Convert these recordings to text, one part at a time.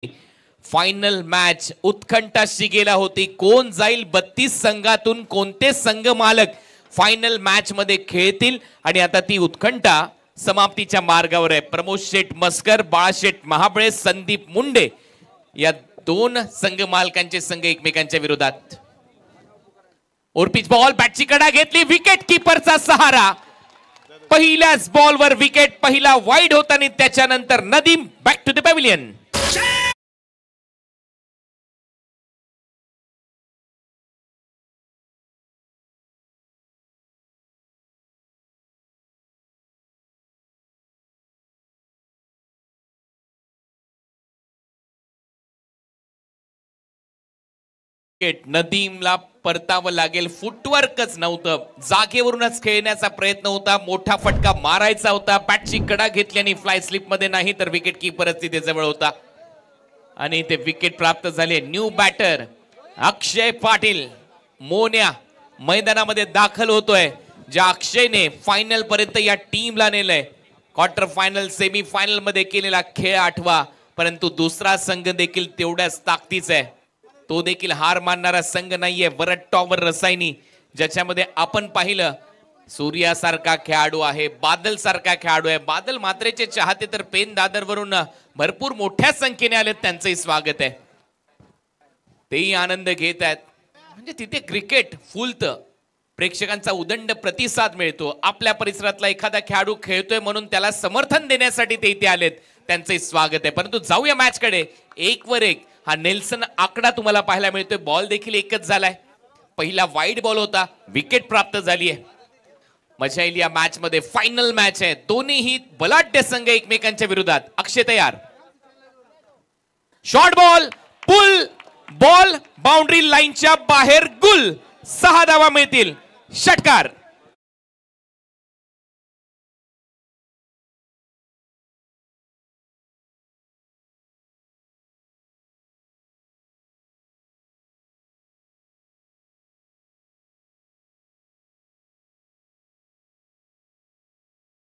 Final match उत्कंठाशी गेला होती. कोण जाईल 32 संघातून कोणते संघ मालक फायनल मॅच मध्ये खेळतील आणि आता ती उत्कंठा समाप्तीच्या मार्गावर आहे. प्रमोद शेठ मस्कर, बाळाशेठ महाबळे, संदीप मुंडे या दोन संघ मालकांचे संघ एकमेकांच्या विरोधात. ओरपीच बॉल, बॅटची कडा घेतली, विकेट कीपरचा सहारा. पहिल्याच बॉलवर विकेट, पहिला वाईड होता आणि त्याच्यानंतर Nadeem back to the pavilion. नदीमला परतावं लागेल. फुटवर्कच नव्हतं, जागेवरूनच खेळण्याचा प्रयत्न होता, मोठा फटका मारायचा होता. बॅटची कडा घेतली आणि फ्लाय स्लिप मध्ये नाही तर विकेट कीपरच तिथे जवळ होता आणि ते विकेट प्राप्त झाले. न्यू बॅटर अक्षय पाटील मोन्या मैदानामध्ये दाखल होतोय, ज्या अक्षयने फायनल पर्यंत या टीमला नेलंय. क्वार्टर फायनल, सेमी फायनल मध्ये केलेला खेळ आठवा, परंतु दुसरा संघ देखील तेवढ्याच ताकदीचा आहे. तो देखील हार मानणारा संघ नाहीये. वरट्टॉवर रसायनी, ज्याच्यामध्ये आपण पाहिलं सूर्यासारखा खेळाडू आहे, बादल सारखा खेळाडू आहे. बादल मात्रेचे चाहते तर पेन दादर वरून भरपूर मोठ्या संख्येने आले, त्यांचंही स्वागत आहे. तेही आनंद घेत आहेत. म्हणजे तिथे क्रिकेट फुलतं, प्रेक्षकांचा उदंड प्रतिसाद मिळतो. आपल्या परिसरातला एखादा खेळाडू खेळतोय म्हणून त्याला समर्थन देण्यासाठी ते इथे आलेत, त्यांचंही स्वागत आहे. परंतु जाऊया मॅच कडे. 1 वर 1 हा नेल्सन आकडा तुम्हाला पाहायला मिळतोय. बॉल देखील एकच झालाय. पहिला वाईड बॉल होता, विकेट प्राप्त झाली आहे. मजा येईल या मॅच मध्ये. फायनल मॅच आहे, दोन्हीही बलाढ्य संघ एकमेकांच्या विरोधात. अक्षय तयार, शॉर्ट बॉल, पुल बॉल, बाउंड्री लाईनच्या बाहेर, गुल. 6 धावा मिळतील. षटकार.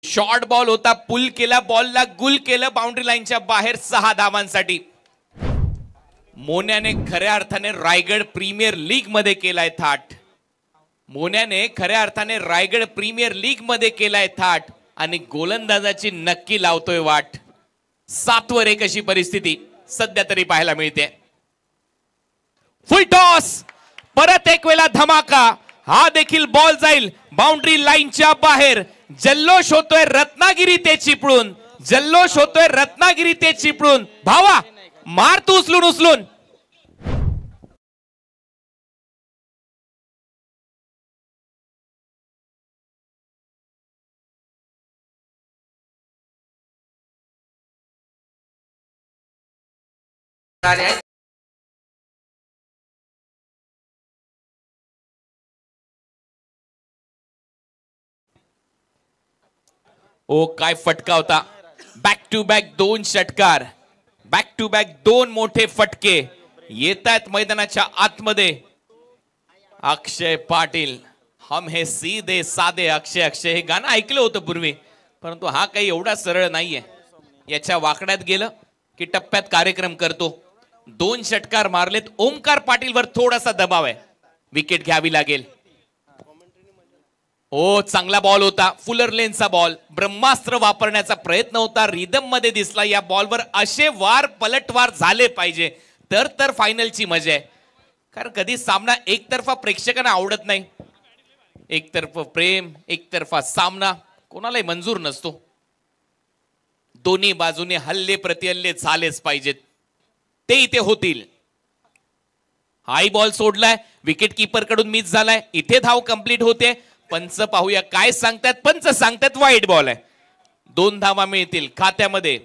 शॉर्ट बॉल होता, पुल केला, बॉलला गुल केलं, बाउंड्री लाईनच्या बाहेर. 6 धावांसाठी मोन्याने खऱ्या अर्थाने रायगड प्रीमियर लीग मध्ये केलाय थाट. मोन्याने खऱ्या अर्थाने रायगड प्रीमियर लीग मध्ये केलाय थाट आणि गोलंदाजाची नक्की लावतोय वाट. 7 वर 1 अशी परिस्थिती सध्या तरी पाहायला मिळते. फुल टॉस, परत एक वेळा धमाका. हा देखील बॉल जाईल बाउंड्री लाईनच्या बाहेर. जल्लोष होतोय रत्नागिरी ते चिपळूण, जल्लोष होतोय रत्नागिरी ते चिपळूण. भावा मार तू उचलून उचलून. ओ काय फटका होता. बॅक टू बॅक 2 षटकार, बॅक टू बॅक 2 मोठे फटके येत आहेत मैदानाच्या आतमध्ये. अक्षय पाटील, हम हे सीधे साधे अक्षय. अक्षय हे गाणं ऐकलं होतं पूर्वी, परंतु हा काही एवढा सरळ नाहीये. याच्या वाकड्यात गेलं की टप्प्यात कार्यक्रम करतो. 2 षटकार मारलेत. ओमकार पाटील वर थोडासा दबाव आहे, विकेट घ्यावी लागेल. ओ चांगला बॉल होता, फुलर लेनचा बॉल. ब्रह्मास्त्र वापरण्याचा प्रयत्न होता, रिदम मध्ये दिसला. या बॉलवर असे वार पलटवार झाले पाहिजे तर फायनलची मजा आहे. कारण कधी सामना एकतर्फा प्रेक्षकांना आवडत नाही. एकतर्फ प्रेम, एकतर्फा सामना कोणालाही मंजूर नसतो. दोन्ही बाजूने हल्ले प्रतिहल्ले झालेच पाहिजेत, ते इथे होतील. हाय बॉल सोडलाय, विकेट कीपर कडून मिस झालाय. इथे धाव कंप्लीट होते. पंच पाहूया काय सांगतात. पंच सांगतात वाईट बॉल आहे. 2 धावा मिळतील खात्यामध्ये.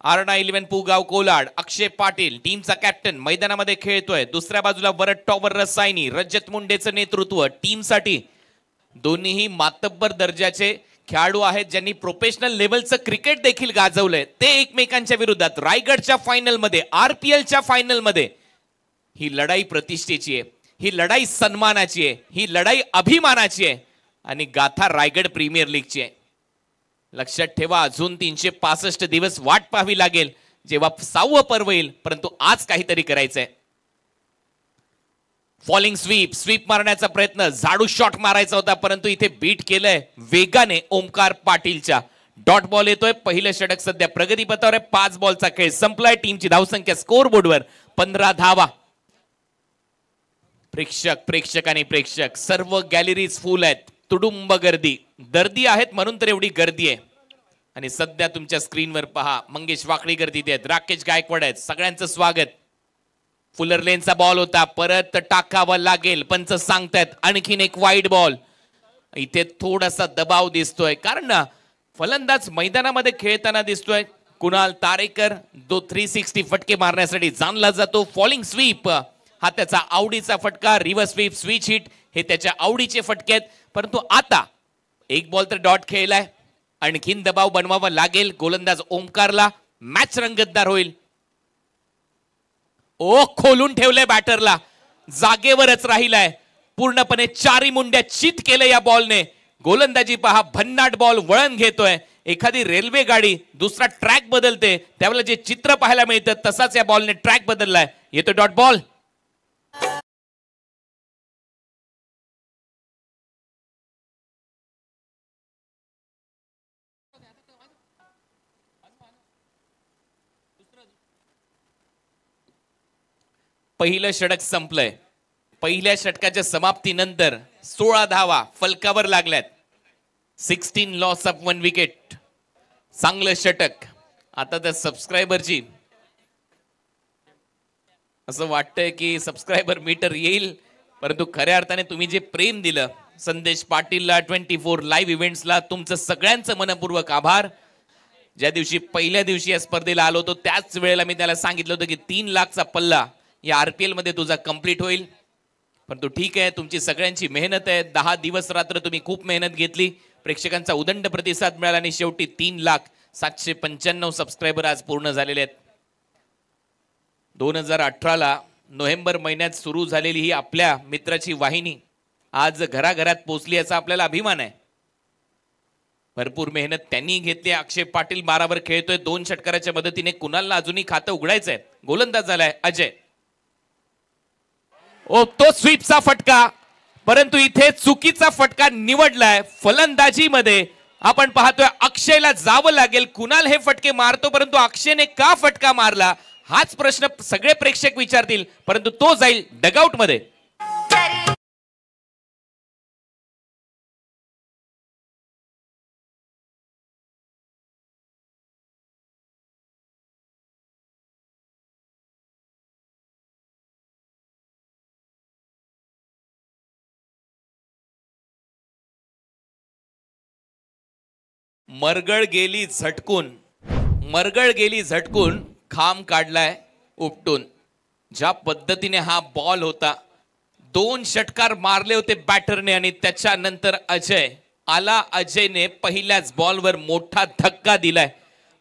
आरणा 11 पुगाव कोलाड. अक्षय पाटील टीमचा कॅप्टन मैदानामध्ये खेळतोय. दुसऱ्या बाजूला वरट्टॉवर रसायनी, रजत मुंडेचं नेतृत्व टीमसाठी. दोन्हीही मातब्बर दर्जाचे खेळाडू आहेत, ज्यांनी प्रोफेशनल लेवलचं क्रिकेट देखील गाजवलंय. ते एकमेकांच्या विरोधात रायगडच्या फायनल मध्ये, RPLच्या फायनल मध्ये. ही लढाई प्रतिष्ठेची आहे, ही लढाई सन्मानाची आहे, ही लढाई अभिमानाची आहे आणि गाथा रायगड प्रीमियर लीगची आहे. लक्षात ठेवा, अजून 365 दिवस वाट पाहावी लागेल जेव्हा 6वं पर्व येईल, परंतु आज काहीतरी करायचंय. फॉलिंग स्वीप, स्वीप मारण्याचा प्रयत्न, झाडू शॉट मारायचा होता, परंतु इथे बीट केलंय वेगाने ओमकार पाटीलच्या. डॉट बॉल येतोय. पहिलं षटक सध्या प्रगतीपथावर आहे. 5 बॉलचा खेळ संपलाय. टीमची धावसंख्या स्कोर बोर्डवर 15 धावा. प्रेक्षक आणि प्रेक्षक सर्व गॅलरीज फुल आहेत. तुडुंब गर्दी आहेत म्हणून तर एवढी गर्दी आहे. आणि सध्या तुमच्या स्क्रीनवर पहा, मंगेश वाकळीकर तिथे आहेत, राकेश गायकवाड आहेत, सगळ्यांचं स्वागत. फुलर लेनचा बॉल होता, परत टाकावा लागेल. पंच सांगतायत आणखीन एक वाईड बॉल. इथे थोडासा दबाव दिसतोय, कारण ना फलंदाज मैदानामध्ये खेळताना दिसतोय. कुणाल तारेकर जो 360 फटके मारण्यासाठी जाणला जातो. फॉलिंग स्वीप हा त्याचा आवडीचा फटका. रिव्हर्स स्वीप, स्विच हिट हे त्याच्या आवडीचे फटके आहेत. परंतु आता एक बॉल तर डॉट खेळलाय, आणखीन दबाव बनवावा लागेल गोलंदाज ओमकारला. मॅच रंगतदार होईल. ओ खोलून ठेवलंय बॅटरला, जागेवरच राहिलाय. पूर्णपणे 4 मुंड्या चित केलं या बॉलने. गोलंदाजी पहा, भन्नाट बॉल वळण घेतोय. एखादी रेल्वे गाडी दुसरा ट्रॅक बदलते त्यावेळेला जे चित्र पाहायला मिळतं तसाच या बॉलने ट्रॅक बदललाय. येतो डॉट बॉल. पहिलं षटक संपलंय. पहिल्या षटकाच्या समाप्तीनंतर 16 धावा फलकावर लागल्यात. 16 लॉस ऑफ 1 विकेट. चांगलं षटक. आता त्या सबस्क्रायबरची असं वाटतंय की सबस्क्रायबर मीटर येईल, परंतु खऱ्या अर्थाने तुम्ही जे प्रेम दिलं संदेश पाटीलला, 24 लाईव्ह इव्हेंट्सला, तुमचं सगळ्यांचं मनपूर्वक आभार. ज्या दिवशी पहिल्या दिवशी या स्पर्धेला आलो होतो त्याच वेळेला मी त्याला सांगितलं होतं की 3 लाखचा पल्ला या RPL मध्ये तुझा कंप्लीट होईल. परंतु ठीक आहे, तुमची सगळ्यांची मेहनत आहे. 10 दिवस रात्र तुम्ही खूप मेहनत घेतली. प्रेक्षकांचा उदंड प्रतिसाद मिळाला आणि शेवटी 3,0795 सबस्क्रायबर आज पूर्ण झालेले आहेत. 2018ला नोव्हेंबर महिन्यात सुरू झालेली ही आपल्या मित्राची वाहिनी आज घराघरात पोहोचली याचा आपल्याला अभिमान आहे. भरपूर मेहनत त्यांनी घेतली. अक्षय पाटील 12 वर खेळतोय. 2 षटकाराच्या मदतीने कुणालला अजूनही खातं उघडायचंय. गोलंदाज झालाय अजय. ओ तो स्वीपचा फटका, परंतु इथे चुकीचा फटका निवडलाय. फलंदाजीमध्ये आपण पाहतोय अक्षयला जावं लागेल. कुणाल हे फटके मारतो, परंतु अक्षयने का फटका मारला हाच प्रश्न सगळे प्रेक्षक विचारतील. परंतु तो जाईल डगआउट मध्ये. मरगळ गेली झटकून, खांब काढलाय उपटून. ज्या पद्धतीने हा बॉल होता, 2 षटकार मारले होते बॅटरने आणि त्याच्यानंतर अजय आला. अजयने पहिल्याच बॉलवर मोठा धक्का दिलाय.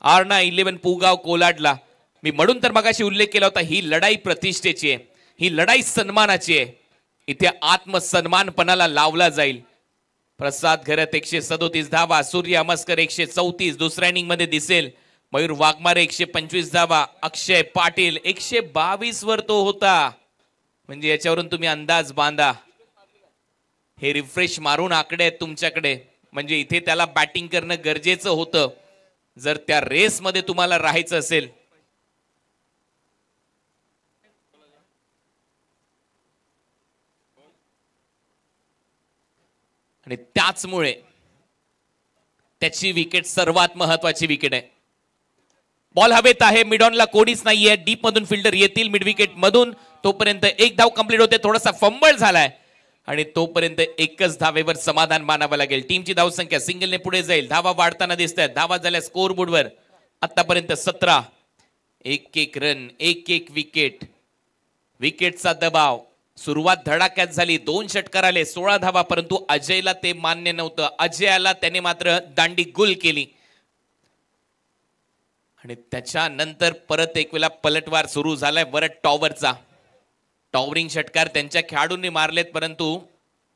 आर्ना 11 पुगाव कोलाडला. मी म्हणून तर मगाशी उल्लेख केला होता, ही लढाई प्रतिष्ठेची आहे, ही लढाई सन्मानाची आहे. इथे आत्मसन्मानपणाला लावला जाईल. प्रसाद घरत 137 धावा, सूर्य अमस्कर 134 दुसऱ्या इनिंग मध्ये दिसेल. मयूर वाघमारे 125 धावा, अक्षय पाटील 122 वर तो होता. म्हणजे याच्यावरून तुम्ही अंदाज बांधा. हे रिफ्रेश मारून आकडे आहेत तुमच्याकडे. म्हणजे इथे त्याला बॅटिंग करणं गरजेचं होतं जर त्या रेस मध्ये तुम्हाला राहायचं असेल. आणि त्याचमुळे त्याची विकेट सर्वात महत्वाची विकेट आहे. बॉल हवेत आहे, मिडॉनला कोणीच नाहीये. डीप मधून फिल्डर येतील मिड विकेट मधून. तोपर्यंत एक धाव कंप्लीट होते. थोडासा फंबल झालाय आणि तोपर्यंत एकच धावेवर समाधान मानावं लागेल. टीमची धावसंख्या सिंगलने पुढे जाईल. धावा वाढताना दिसत आहेत. धावा झाल्या स्कोर बोर्डवर आतापर्यंत 17. 1-1 रन, 1-1 विकेट. विकेटचा दबाव. सुरुवात धडाक्यात झाली. 2 षटकार आले, 16 धावा, परंतु अजयला ते मान्य नव्हतं. अजयला त्याने मात्र दांडी गुल केली आणि त्याच्यानंतर परत एक वेळा पलटवार सुरू झालाय. वरट टॉवरचा टॉवरिंग षटकार त्यांच्या खेळाडूंनी मारलेत, परंतु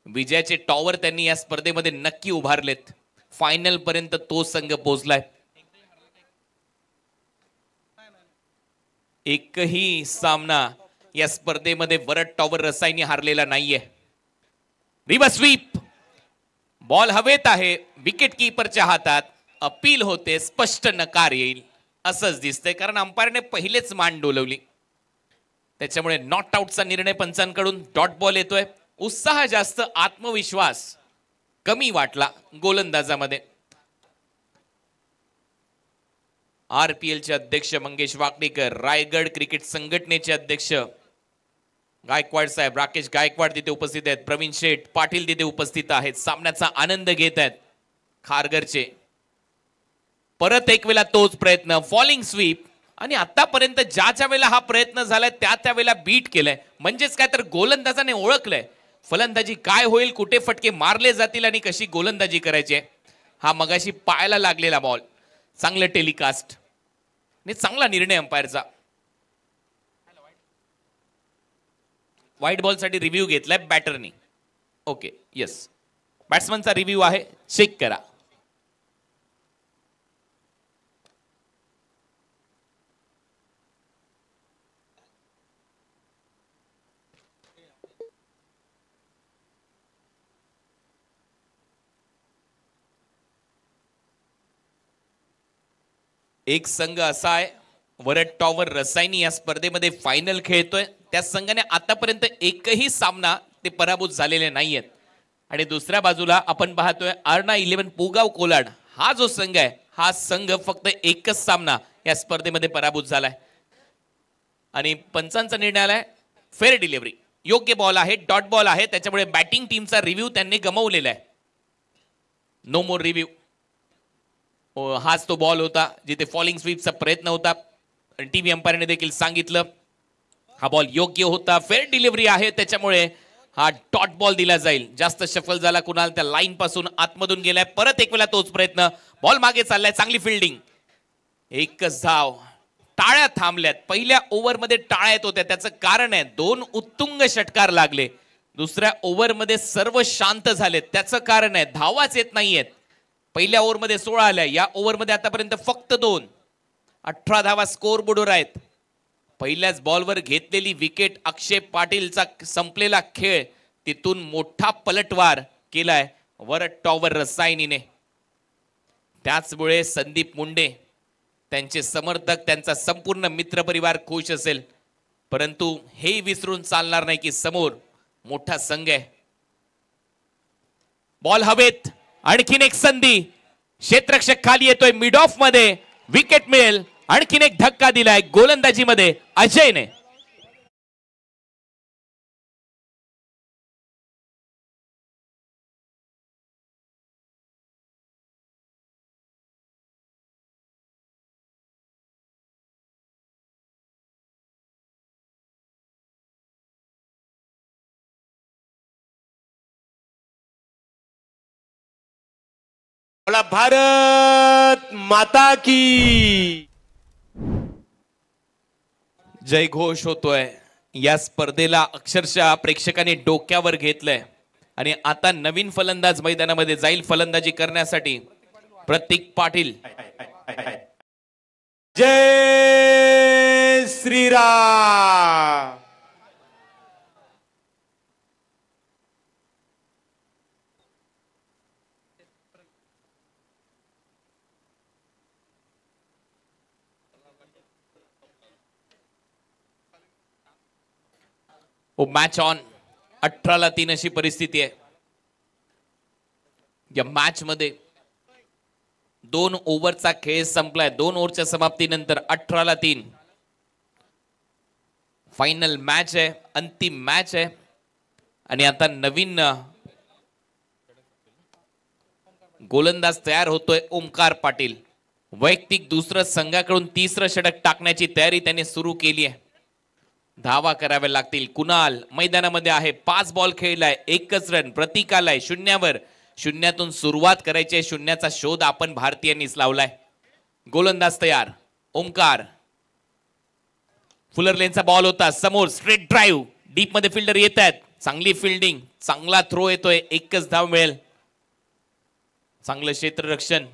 विजयाचे टॉवर त्यांनी या स्पर्धेमध्ये नक्की उभारलेत. फायनल पर्यंत तो संघ पोहोचलाय. एकही सामना या स्पर्धेमध्ये वरद टॉवर रसाईनी हारलेला नाहीये. रिव्हर्स स्वीप, बॉल हवेत आहे, विकेट कीपरच्या हातात. अपील होते, स्पष्ट नकार येईल असंच दिसतंय, कारण अंपायरने पहिलेच मान डोलवली. त्याच्यामुळे नॉट आउटचा निर्णय पंचांकडून. डॉट बॉल येतोय. उत्साह जास्त, आत्मविश्वास कमी वाटला गोलंदाजामध्ये. RPL चे अध्यक्ष मंगेश वाकडेकर, रायगड क्रिकेट संघटनेचे अध्यक्ष गायकवाड साहेब, राकेश गायकवाड तिथे उपस्थित आहेत, प्रवीण शेठ पाटील तिथे उपस्थित आहेत, सामन्याचा आनंद घेत आहेत खारघरचे. परत एक वेळा तोच प्रयत्न, फॉलिंग स्वीप, आणि आतापर्यंत ज्या वेळेला हा प्रयत्न झालाय त्या वेळेला बीट केलाय. म्हणजेच काय तर गोलंदाजाने ओळखलंय फलंदाजी काय होईल, कुठे फटके मारले जातील आणि कशी गोलंदाजी करायची. हा मगाशी पायाला लागलेला बॉल, चांगलं टेलिकास्ट आणि चांगला निर्णय अंपायरचा. व्हाईट बॉल साठी रिव्ह्यू घेतलाय बॅटरनी. ओके, येस, बॅट्समनचा रिव्ह्यू आहे, चेक करा. एक संघ असा आहे वरद टॉवर रसाईनी या स्पर्धेमध्ये फायनल खेळतोय. त्या संघाने आतापर्यंत एकही सामना ते पराभूत झालेले नाहीयेत. आणि दुसऱ्या बाजूला आपण पाहतोय आर्ना 11 पुगाव कोलाड, हा जो संघ आहे हा संघ फक्त एकच सामना या स्पर्धेमध्ये पराभूत झालाय. आणि पंचांचा निर्णय आलाय फेअर डिलिव्हरी, योग्य बॉल आहे, डॉट बॉल आहे, त्याच्यामुळे बॅटिंग टीमचा रिव्ह्यू त्यांनी गमावलेला आहे. नो मोर रिव्ह्यू. हाच तो बॉल होता जिथे फॉलिंग स्वीपचा प्रयत्न होता. टीव्ही अंपायरने देखील सांगितलं हा बॉल योग्य होता, फेअर डिलिव्हरी आहे, त्याच्यामुळे हा डॉट बॉल दिला जाईल. जास्त शफल झाला कुणाल, त्या लाईन पासून आतमधून गेलाय. परत एक वेळा तोच प्रयत्न, बॉल मागे चाललाय, चांगली फिल्डिंग, एकच धाव. टाळ्या थांबल्यात. पहिल्या ओव्हरमध्ये टाळ्या येत होत्या, त्याचं कारण आहे 2 उत्तुंग षटकार लागले. दुसऱ्या ओव्हरमध्ये सर्व शांत झालेत, त्याचं कारण आहे धावाच येत नाहीयेत. पहिल्या ओव्हरमध्ये 16 आल्या, या ओव्हरमध्ये आतापर्यंत फक्त 2. 18 धावा स्कोर बोर्डवर आहेत. पहिल्याच बॉलवर घेतलेली विकेट, अक्षय पाटीलचा संपलेला खेळ, तिथून मोठा पलटवार केलाय वरद टॉवर रसायनीने. त्याचमुळे संदीप मुंडे, त्यांचे समर्थक, त्यांचा संपूर्ण मित्रपरिवार खुश असेल. परंतु हे विसरून चालणार नाही की समोर मोठा संघ आहे. बॉल हवेत, आणखीन एक संधी, क्षेत्ररक्षक खाली येतोय, मिड ऑफ मध्ये विकेट मिळेल. आणखीन एक धक्का दिलाय गोलंदाजीमध्ये अजयने. भारत माता की जय घोष होतोय. या स्पर्धेला अक्षरशः प्रेक्षकांनी डोक्यावर घेतलंय. आणि आता नवीन फलंदाज मैदानामध्ये जाईल फलंदाजी करण्यासाठी, प्रतीक पाटील. जय श्रीराम. Match on. 18-3 अशी परिस्थिती आहे. या मॅच मध्ये 2 ओव्हरचा खेळ संपलाय. 2 ओव्हरच्या समाप्तीनंतर 18-3 फायनल मॅच आहे, अंतिम मॅच आहे. आणि आता नवीन गोलंदाज तयार होतोय ओमकार पाटील. वैयक्तिक दुसरं संघाकडून 3रं षटक टाकण्याची तयारी त्याने सुरू केली आहे. धावा कराव्या लागतील. कुणाल मैदानामध्ये आहे, 5 बॉल खेळलाय, 1च रन. प्रतीक आलाय 0वर. 0तून सुरुवात करायची आहे. 0चा शोध आपण भारतीयांनीच लावलाय. गोलंदाज तयार, ओमकार. फुलर लेनचा बॉल होता, समोर स्ट्रेट ड्राईव्ह, डीप मध्ये फिल्डर येत आहेत. चांगली फिल्डिंग, चांगला थ्रो येतोय, 1च धाव मिळेल. चांगलं क्षेत्ररक्षण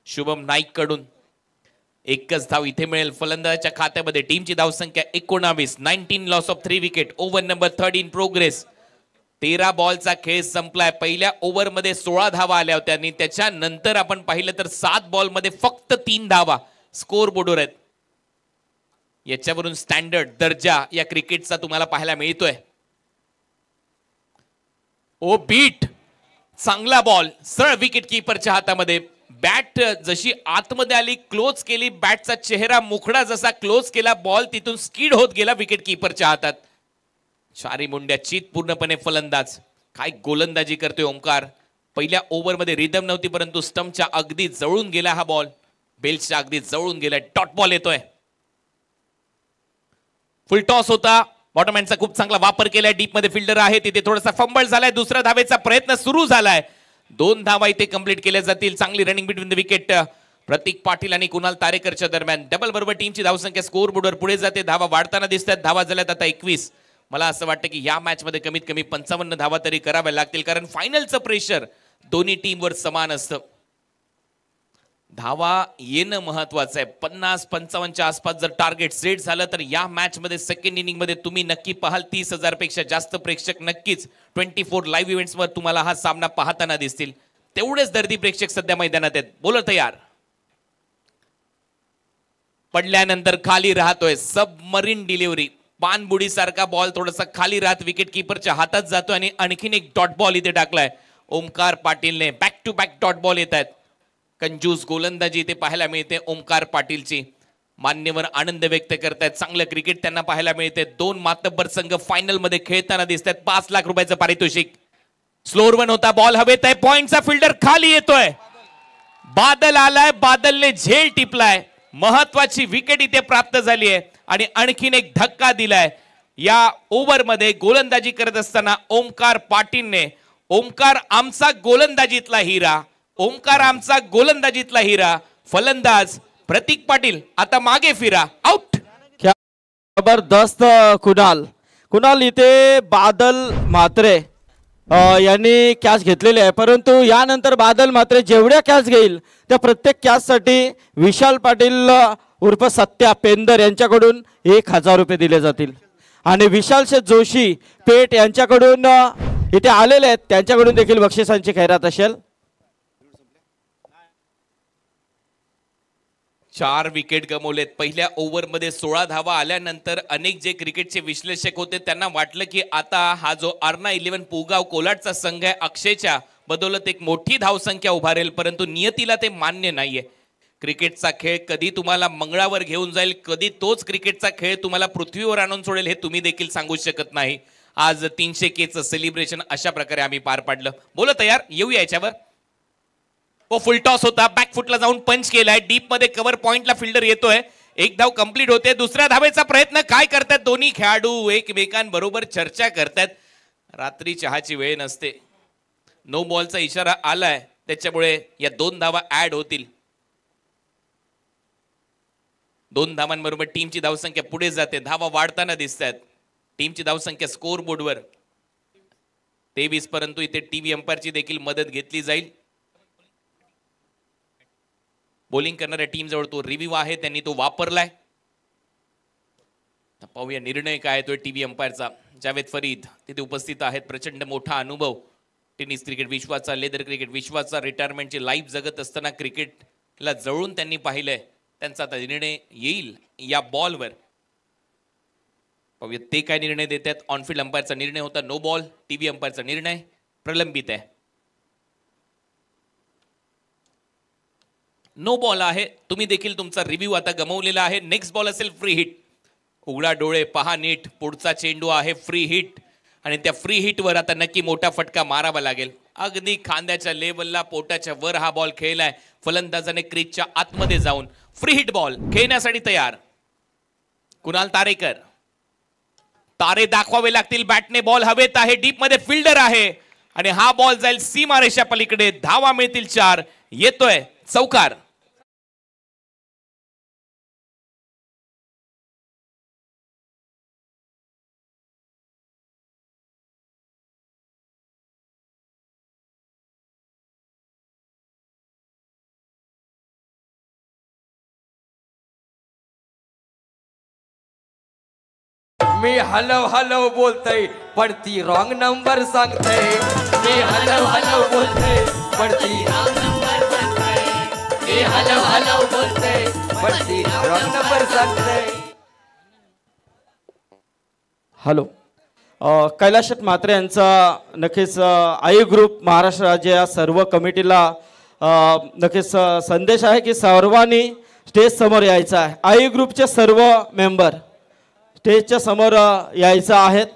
शुभम नाईक कडून. एकच धाव इथे मिळेल फलंदाजाच्या खात्यामध्ये. टीमची धावसंख्या 19. 19 loss of 3 wicket. Over number 3 in progress. 13 बॉलचा खेळ संपलाय. पहिल्या ओव्हरमध्ये 16 धावा आल्या होत्या आणि त्याच्यानंतर आपण पाहिलं तर 7 बॉलमध्ये फक्त 3 धावा स्कोर बोर्डवर आहेत. याच्यावरून स्टँडर्ड दर्जा या क्रिकेटचा तुम्हाला पाहायला मिळतोय. ओ बीट, चांगला बॉल सरळ विकेट किपरच्या हातामध्ये. बॅट जशी आतमध्ये आली क्लोज केली, बॅटचा चेहरा मुखडा जसा क्लोज केला, बॉल तिथून स्किड होत गेला विकेट किपरच्या हातात. चारी मुंड्या चित पूर्णपणे फलंदाज. काय गोलंदाजी करतोय ओमकार. पहिल्या ओव्हरमध्ये रिदम नव्हती परंतु स्टंपच्या अगदी जवळून गेला हा बॉल. बेल्सच्या अगदी जवळून गेला. डॉट बॉल येतोय. फुल टॉस होता. बॉटमहॅनचा खूप चांगला वापर केलाय. डीप मध्ये फिल्डर आहे तिथे थोडासा फंबल झालाय. दुसऱ्या धावेचा प्रयत्न सुरू झालाय. 2 धावा इथे कंप्लीट केल्या जातील. चांगली रनिंग बिटवीन द विकेट प्रतीक पाटील आणि कुणाल तारेकरच्या दरम्यान. डबल बरोबर टीमची धावसंख्या स्कोर बोर्डवर पुढे जाते. धावा वाढताना दिसतात. धावा झाल्यात आता 21. मला असं वाटतं की या मॅच मध्ये कमीत कमी 55 धावा तरी कराव्या लागतील कारण फायनलचं प्रेशर दोन्ही टीमवर समान असतं. धावा येणं महत्वाचं आहे. 50-55च्या आसपास जर टार्गेट सेट झालं तर या मॅच मध्ये सेकंड इनिंग मध्ये तुम्ही नक्की पाहाल 30,000 पेक्षा जास्त प्रेक्षक नक्कीच 24 लाईव्ह इव्हेंट्स वर तुम्हाला हा सामना पाहताना दिसतील. तेवढेच दर्दी प्रेक्षक सध्या मैदानात आहेत. बोलर तयार. पडल्यानंतर खाली राहतोय. Submarine delivery. पानबुडी सारखा बॉल थोडासा खाली राहत विकेट किपरच्या हातात जातो आणि आणखीन एक डॉट बॉल इथे टाकलाय ओमकार पाटीलने. Back to back dot ball येत आहेत. कंजूस गोलंदाजी इथे पाहायला मिळते ओमकार पाटीलची. मान्यवर आनंद व्यक्त करतायत. चांगलं क्रिकेट त्यांना पाहायला मिळते. 2 मातब्बर संघ फायनल मध्ये खेळताना दिसतात. 5 लाख रुपयाचं पारितोषिक. स्लोअर वन होता. बॉल हवेत आहे. पॉइंटचा फिल्डर खाली येतोय. बादल आलाय. बादलने झेल टिपलाय. महत्वाची विकेट इथे प्राप्त झाली आहे आणि आणखीन एक धक्का दिलाय. या ओव्हर मध्ये गोलंदाजी करत असताना ओमकार पाटीलने. ओमकार आमचा गोलंदाजीतला हिरा. ओमकार आमचा गोलंदाजीतला हिरा. फलंदाज प्रतीक पाटील आता मागे फिरा. आउट. जबरदस्त कुणाल इथे बादल म्हात्रे यांनी कॅच घेतलेली आहे परंतु यानंतर बादल म्हात्रे जेवढ्या कॅच घेईल त्या प्रत्येक कॅच साठी विशाल पाटील उर्फ सत्या पेंदर यांच्याकडून 1,000 रुपये दिले जातील आणि विशाल शेठ जोशी पेठ यांच्याकडून इथे आलेले आहेत त्यांच्याकडून देखील बक्षिसांची खैरात असेल. 4 विकेट गमावलेत. पहिल्या ओव्हरमध्ये 16 धावा आल्यानंतर अनेक जे क्रिकेटचे विश्लेषक होते त्यांना वाटलं की आता हा जो अर्ना 11 पुगाव कोलाडचा संघ आहे अक्षयच्या बदौलत एक मोठी धावसंख्या उभारेल परंतु नियतीला ते मान्य नाहीये. क्रिकेटचा खेळ कधी तुम्हाला मंगळावर घेऊन जाईल, कधी तोच क्रिकेटचा खेळ तुम्हाला पृथ्वीवर आणून सोडेल हे तुम्ही देखील सांगू शकत नाही. आज 300Kचं सेलिब्रेशन अशा प्रकारे आम्ही पार पाडलं. बोला तयार. येऊया याच्यावर. फुल टॉस होता. बॅकफुटला जाऊन पंच केलाय. डीप मध्ये कव्हर पॉइंटला फिल्डर येतोय. एक धाव कंप्लीट होते. दुसऱ्या धावेचा प्रयत्न. काय करतात दोन्ही खेळाडू एकमेकांबरोबर चर्चा करतात. रात्री चहाची वेळ नसते. नो बॉलचा इशारा आलाय त्याच्यामुळे या 2 धावा ऍड होतील. 2 धावांबरोबर टीमची धावसंख्या पुढे जाते. धावा वाढताना दिसतात. टीमची धावसंख्या स्कोर बोर्डवर 23 परंतु इथे टीव्ही अंपायरची देखील मदत घेतली जाईल. बॉलिंग करणाऱ्या टीम जवळ तो रिव्ह्यू आहे त्यांनी तो वापरलाय. पाहूया निर्णय काय तो टीव्ही अंपायरचा. जावेद फरीद तिथे उपस्थित आहेत. प्रचंड मोठा अनुभव. टेनिस क्रिकेट विश्वाचा, लेदर क्रिकेट विश्वाचा, रिटायरमेंटची लाईफ जगत असताना क्रिकेटला जवळून त्यांनी पाहिलंय. त्यांचा आता निर्णय येईल या बॉलवर. पाहूया ते काय निर्णय देतात. ऑनफिल्ड अंपायरचा निर्णय होता नो बॉल. टीव्ही अंपायरचा निर्णय प्रलंबित आहे. नो बॉल आहे. तुम्ही देखील तुमचा रिव्ह्यू आता गमावलेला आहे. नेक्स्ट बॉल असेल फ्री हिट. उघडा डोळे पहा नीट. पुढचा चेंडू आहे फ्री हिट आणि त्या फ्री हिटवर आता नक्की मोठा फटका मारावा लागेल. अगदी खांद्याच्या लेवलला पोटाच्या वर हा बॉल खेळलाय. फलंदाजाने क्रीजच्या आतमध्ये जाऊन फ्री हिट बॉल खेळण्यासाठी तयार. कुणाल तारेकर. तारे दाखवावे लागतील. बॅटने बॉल हवेत आहे. डीप मध्ये फिल्डर आहे आणि हा बॉल जाईल सीमारेषा पलीकडे. धावा मिळतील 4. येतोय चौकार. मी हलव हलव बोलतय पण ती रॉंग नंबर सांगते. मी हलव हलव बोलतय पण ती रॉंग नंबर सांगते. मी हलव हलव बोलतय पण ती रॉंग नंबर सांगते. हॅलो, कैलाश म्हात्रे यांचा नक्कीच आई ग्रुप महाराष्ट्र राज्य या सर्व कमिटीला नक्कीच संदेश आहे की सर्वांनी स्टेज समोर यायचं आहे. आई ग्रुपचे सर्व मेंबर स्टेजच्या समोर यायचं आहेत.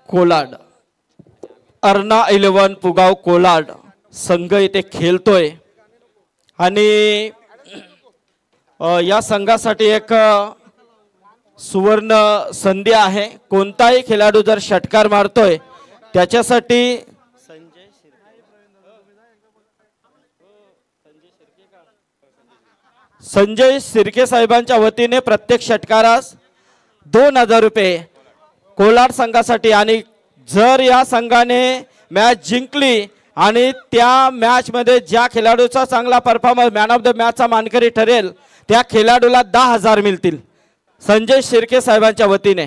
कोलाड अर्णा 11 पुगाव कोलाड संघ इथे खेळतोय आणि या संघासाठी एक सुवर्ण संधी आहे. कोणताही खेळाडू जर षटकार मारतोय त्याच्यासाठी संजय शिर्के साहेबांच्या वतीने प्रत्येक षटकारास 2000 रुपये कोलाड संघासाठी. आणि जर या संघाने मॅच जिंकली आणि त्या मॅच मध्ये ज्या खेळाडूचा चांगला परफॉर्मन्स मॅन ऑफ द मॅचचा मानकरी ठरेल त्या खेळाडूला 10,000 मिळतील संजय शिर्के साहेबांच्या वतीने.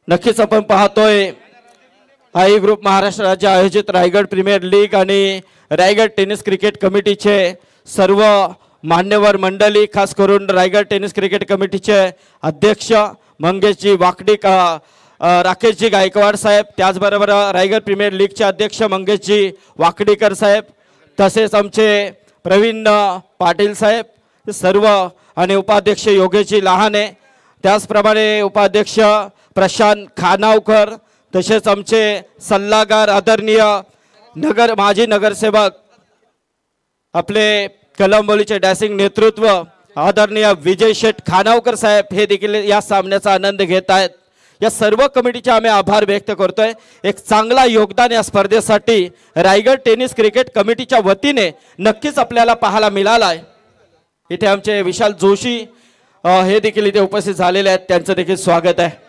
नक्कीच आपण पाहतोय आई ग्रुप महाराष्ट्र राज्य आयोजित रायगड प्रीमियर लीग आणि रायगड टेनिस क्रिकेट कमिटीचे सर्व मान्यवर मंडळी, खास करून रायगड टेनिस क्रिकेट कमिटीचे अध्यक्ष मंगेशजी वाकडी, राकेशजी गायकवाड साहेब, त्याचबरोबर रायगड प्रीमियर लीगचे अध्यक्ष मंगेशजी वाकडीकर साहेब, तसेच आमचे प्रवीण पाटील साहेब सर्व आणि उपाध्यक्ष योगेशजी लहाने, त्याचप्रमाणे उपाध्यक्ष प्रशांत खानावकर, तसेच आमचे सल्लागार आदरणीय माजी नगरसेवक आपले कलंबोलीचे डॅसिंग नेतृत्व आदरणीय विजय शेठ खानावकर साहेब हे देखील या सामन्याचा आनंद घेत आहेत. या सर्व कमिटीचे आम्ही आभार व्यक्त करतोय. एक चांगला योगदान या स्पर्धेसाठी रायगड टेनिस क्रिकेट कमिटीच्या वतीने नक्कीच आपल्याला पाहायला मिळाला आहे. इथे आमचे विशाल जोशी हे देखील इथे उपस्थित झालेले आहेत, त्यांचं देखील स्वागत आहे.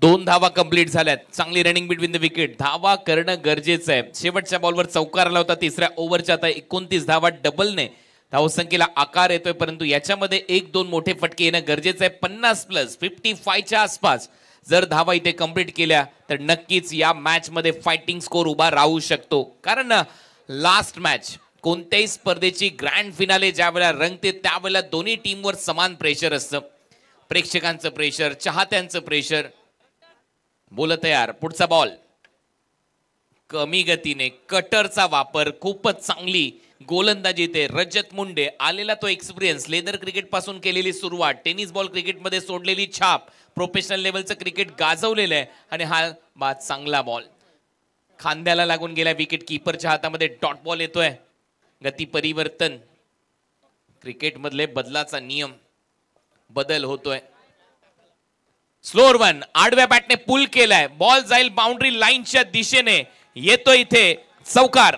2 धावा कंप्लीट झाल्यात. चांगली रनिंग बिटवीन द विकेट. धावा करणं गरजेचं आहे. शेवटच्या बॉलवर चौकार आला होता. तिसऱ्या ओव्हरच्या आता 29 धावा डबलने धावसंख्येला आकार येतोय, परंतु याच्यामध्ये 1-2 मोठे फटके येणं गरजेचं आहे. 50+ 55च्या आसपास जर धावा इथे कंप्लीट केल्या तर नक्कीच या मॅच मध्ये फायटिंग स्कोर उभा राहू शकतो. कारण लास्ट मॅच कोणत्याही स्पर्धेची ग्रँड फिनाले ज्या वेळेला रंगते त्यावेळेला दोन्ही टीमवर समान प्रेशर असतं. प्रेक्षकांचं प्रेशर, चाहत्यांचं प्रेशर. बोल तयार. पुढचा बॉल कमी गतीने, कटरचा वापर, खूपच चांगली गोलंदाजी ते रजत मुंडे. आलेला तो एक्सपिरियन्स, लेदर क्रिकेट पासून केलेली सुरुवात, टेनिस बॉल क्रिकेट मध्ये सोडलेली छाप, प्रोफेशनल लेवलचं क्रिकेट गाजवलेलं आहे. आणि हा बाद चांगला बॉल खांद्याला लागून गेला. विकेट कीपरच्या हातामध्ये डॉट बॉल येतोय. गती परिवर्तन, क्रिकेट मधले बदलाचा नियम, बदल होतोय. स्लोअर वन, आडव्या बॅटने पुल केलाय. बॉल जाईल बाउंड्री लाईनच्या दिशेने. येतो इथे चौकार.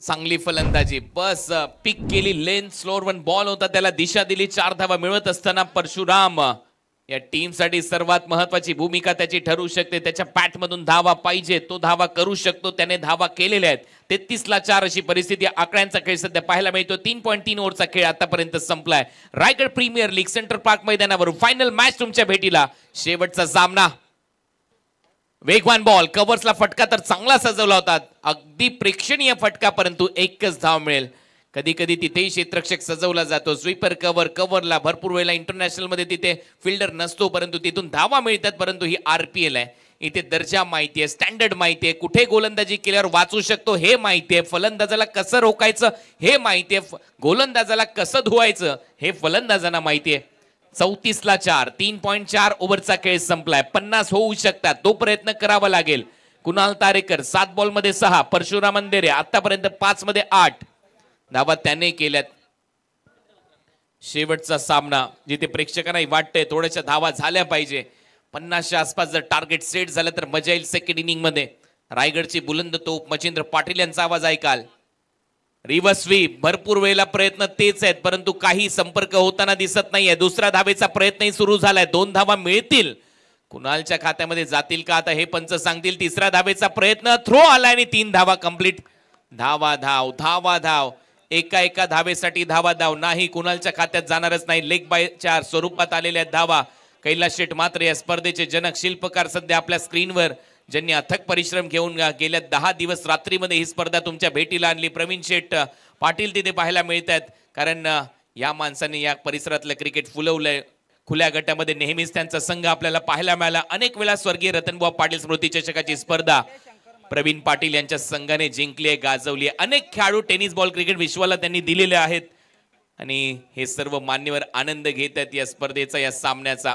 चांगली फलंदाजी, बस पिक केली लेन. स्लोअर वन बॉल होता, त्याला दिशा दिली. 4 धावा मिळवत असताना परशुराम या टीम साठी सर्वात महत्वाची भूमिका त्याची ठरू शकते. त्याच्या बॅट मधून धावा पाहिजे, तो धावा करू शकतो. त्याने धावा केलेल्या आहेत. 33-4 अशी परिस्थिती. आकड्यांचा खेळ सध्या पाहायला मिळतो. 3.3 ओव्हरचा खेळ आतापर्यंत संपलाय. Raigad premier league centre park मैदानावर फायनल मॅच तुमच्या भेटीला. शेवटचा सामना. वेगवान बॉल, कव्हर्सला फटका तर चांगला सजवला होता, अगदी प्रेक्षणीय फटका, परंतु एकच धाव मिळेल. कधी कधी तिथेही क्षेत्ररक्षक सजवला जातो. स्वीपर कव्हरला भरपूर वेळेला इंटरनॅशनल मध्ये तिथे फिल्डर नसतो, परंतु तिथून धावा मिळतात. परंतु ही RPL आहे. इथे दर्जा माहिती आहे, स्टँडर्ड माहिती आहे, कुठे गोलंदाजी केल्यावर वाचू शकतो हे माहिती आहे, फलंदाजाला कसं रोखायचं हे माहिती आहे, गोलंदाजाला कसं धुवायचं हे फलंदाजांना माहिती आहे. 34 ला 4, 3.4 ओव्हरचा खेळ संपलाय. 50 होऊ शकतात, तो प्रयत्न करावा लागेल. कुणाल तारेकर 7 बॉल मध्ये 6, परशुराम अंधेरे आतापर्यंत 5 मध्ये 8 धावा त्याने केल्यात. शेवटचा सामना जिथे प्रेक्षकांनाही वाटतंय थोड्याशा धावा झाल्या पाहिजे. 50च्या आसपास जर टार्गेट सेट झालं तर मजा येईल सेकंड इनिंग मध्ये. रायगडची बुलंद तोप मच्छिंद्र पाटील यांचा आवाज ऐकाल. रिव्हर्स स्वीप, भरपूर वेळेला प्रयत्न तेच आहेत परंतु काही संपर्क होताना दिसत नाहीये. दुसऱ्या धावेचा प्रयत्नही सुरू झालाय. 2 धावा मिळतील, कुणालच्या खात्यामध्ये जातील का आता हे पंच सांगतील. तिसऱ्या धावेचा प्रयत्न, थ्रो आलाय आणि 3 धावा कंप्लीट. धावा धाव धावा धाव, एका धावेसाठी धावा धाव नाही, कुणालच्या खात्यात जाणारच नाही. लेग बायच्या स्वरूपात आलेल्या धावा. कैलास शेठ मात्र या स्पर्धेचे जनक शिल्पकार सध्या आपल्या स्क्रीनवर, ज्यांनी अथक परिश्रम घेऊन गेल्या 10 दिवस रात्रीमध्ये ही स्पर्धा तुमच्या भेटीला आणली. प्रवीण शेठ पाटील तिथे पाहायला मिळत आहेत, कारण या माणसाने या परिसरातलं क्रिकेट फुलवलंय. खुल्या गटामध्ये नेहमीच त्यांचा संघ आपल्याला पाहायला मिळाला. अनेक वेळा स्वर्गीय रतनबुवा पाटील स्मृती चषकाची स्पर्धा प्रवीण पाटील यांच्या संघाने जिंकली आहे, गाजवली आहे. अनेक खेळाडू टेनिस बॉल क्रिकेट विश्वाला त्यांनी दिलेले आहेत आणि हे सर्व मान्यवर आनंद घेत आहेत या स्पर्धेचा, या सामन्याचा.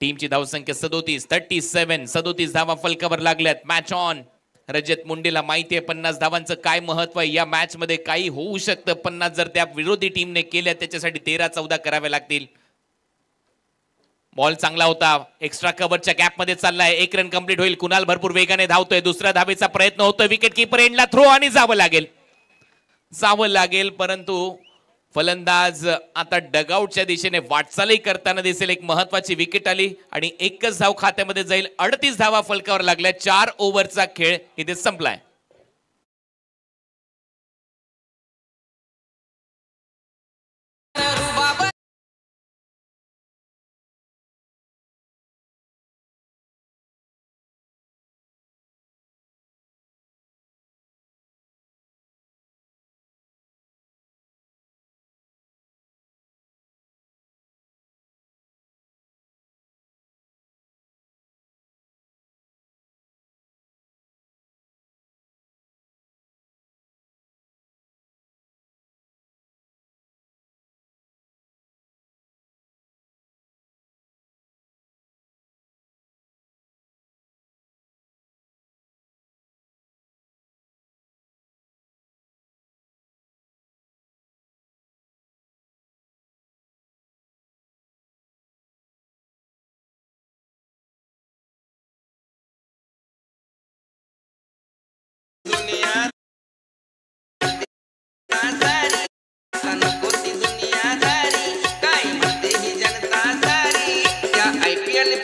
टीमची धावसंख्या 37 धावा फलकावर लागल्यात. Match on. रजत मुंडेला माहिती आहे 50 धावांचं काय महत्व आहे. या मॅच मध्ये काही होऊ शकतं. 50 जर त्या विरोधी टीमने केल्या त्याच्यासाठी 13-14 करावे लागतील. बॉल चांगला होता, एक्स्ट्रा कव्हरच्या गॅप मध्ये चाललाय. 1 रन कंप्लीट होईल. कुणाल भरपूर वेगाने धावतोय. दुसऱ्या धावेचा प्रयत्न होतोय. विकेट कीपर एंडला थ्रो आणि जावं लागेल परंतु फलंदाज आता डगआउटच्या दिशेने वाटचालही करताना दिसेल. एक महत्वाची विकेट आली आणि एकच धाव खात्यामध्ये जाईल. 38 धावा फलकावर लागल्या. 4 ओव्हरचा खेळ इथे संपलाय.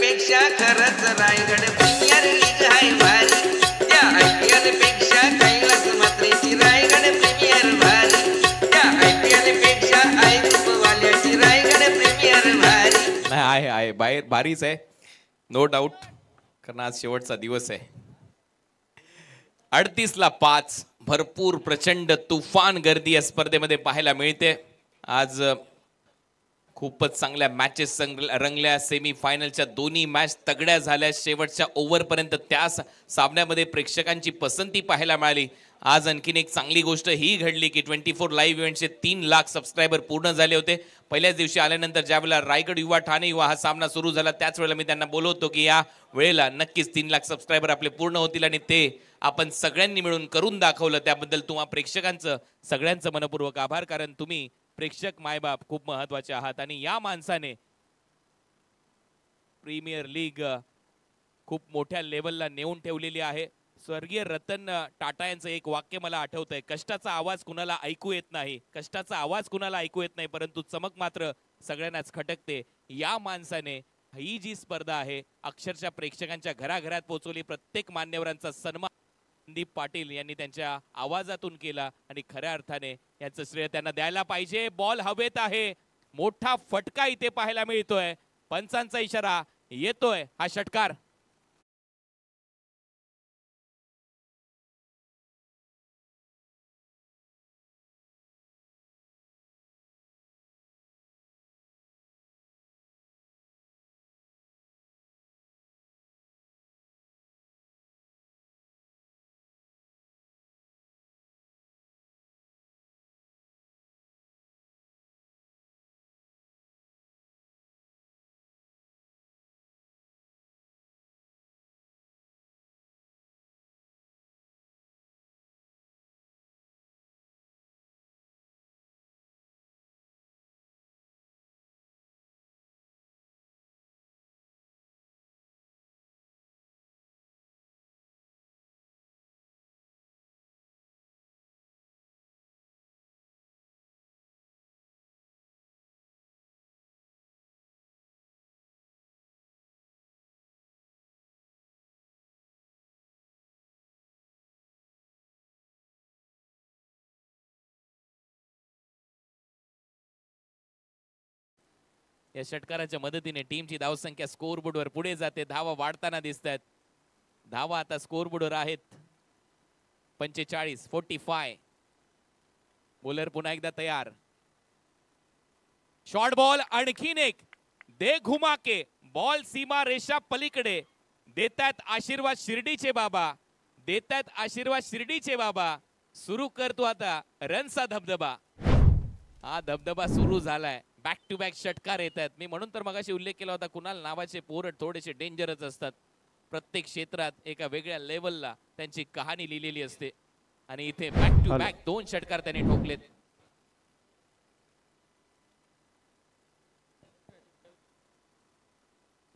पेक्षा खरंच रायगड प्रीमियर लीग आहे भारी. त्या IPL पेक्षा कैलास मात्रेची रायगड प्रीमियर भारी. त्या IPL पेक्षा आई वाल्याची रायगड प्रीमियर भारी. नाही आहे बाहेर भारीच आहे, नो डाऊट, कारण आज शेवटचा दिवस आहे. 38 ला 5, भरपूर प्रचंड तुफान गर्दी या स्पर्धेमध्ये पाहायला मिळते. आज खूपच चांगल्या मॅचेस रंगल्या. सेमी फायनलच्या दोन्ही मॅच तगड्या झाल्या. शेवटच्या ओव्हर पर्यंत त्या सामन्यामध्ये प्रेक्षकांची पसंती पाहायला मिळाली. आज आणखीन एक चांगली गोष्ट ही घडली की 24 लाईव्ह इव्हेंटचे 3 लाख सबस्क्रायबर पूर्ण झाले होते. पहिल्याच दिवशी आल्यानंतर ज्यावेळेला रायगड युवा ठाणे युवा हा सामना सुरू झाला त्याच वेळेला मी त्यांना बोलवतो की या वेळेला नक्कीच 3 लाख सबस्क्रायबर आपले पूर्ण होतील आणि ते आपण सगळ्यांनी मिळून करून दाखवलं. त्याबद्दल तुम्हा प्रेक्षकांचं सगळ्यांचं मनपूर्वक आभार, कारण तुम्ही प्रेक्षक मायबाप खूप महत्वाचे आहात. आणि या माणसाने प्रीमियर लीग खूप मोठ्या लेवलला नेऊन ठेवलेली आहे. स्वर्गीय रतन टाटा यांचं एक वाक्य मला आठवतंय, कष्टाचा आवाज कुणाला ऐकू येत नाही, कष्टाचा आवाज कुणाला ऐकू येत नाही परंतु चमक मात्र सगळ्यांनाच खटकते. या माणसाने ही जी स्पर्धा आहे अक्षरशः प्रेक्षकांच्या घराघरात पोहोचवली. प्रत्येक मान्यवरांचा सन्मान संदीप पाटील यांनी त्यांच्या आवाजातून केला आणि खऱ्या अर्थाने याचं श्रेय त्यांना द्यायला पाहिजे. बॉल हवेत आहे, मोठा फटका इथे पाहायला मिळतोय. पंचांचा इशारा येतोय, हा षटकार या षटकाराच्या मदतीने टीमची धावसंख्या स्कोअरबोर्डवर पुढे जाते. धावा वाढताना दिसत आहेत. धावा आता स्कोअरबोर्डवर आहेत 45-45. बॉलर पुन्हा एकदा तयार. शॉर्ट बॉल आणखीन एक. दे घुमा के बॉल सीमा रेषा पलीकडे. देतात आशीर्वाद शिर्डीचे बाबा. देतात आशीर्वाद शिर्डीचे बाबा. सुरू करतो आता रनचा धबधबा. हा धबधबा सुरू झालाय. बॅक टू बॅक षटकार येत आहेत. मी म्हणून तर मगाशी उल्लेख केला होता, कुणाल नावाचे पोरट थोडेसे डेंजरच असतात. प्रत्येक क्षेत्रात एका वेगळ्या लेवलला त्यांची कहाणी लिहिलेली असते. आणि इथे बॅक टू बॅक 2 षटकार त्यांनी ठोकलेत.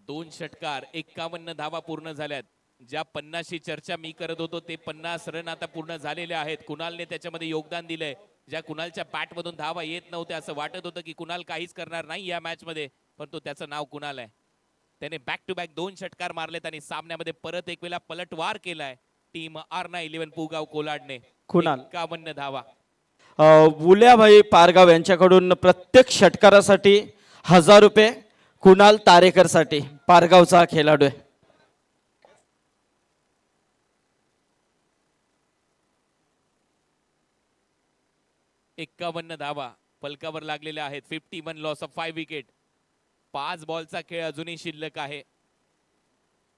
दोन षटकार 51 धावा पूर्ण झाल्यात. ज्या 50 ची चर्चा मी करत होतो ते 50 रन आता पूर्ण झालेले आहेत. कुणालने त्याच्यामध्ये योगदान दिलंय. ज्या कुणालच्या बॅट मधून धावा येत नव्हत्या असं वाटत होतं की कुणाल काहीच करणार नाही या मॅच मध्ये, परंतु त्याचं नाव कुणाल आहे. त्याने बॅक टू बॅक 2 षटकार मारलेत आणि सामन्यामध्ये परत एक वेळा पलटवार केलाय टीम R911 पुगाव कोलाडने. कुणाल 51 धावा. बुल्याभाई पारगाव यांच्याकडून प्रत्येक षटकारासाठी 1000 रुपये. कुणाल तारेकर साठी पारगावचा खेळाडू आहे. एक्कावन्न धावा फलकावर लागलेल्या आहेत. 51 लॉस ऑफ 5 विकेट. 5 बॉलचा खेळ अजूनही शिल्लक आहे.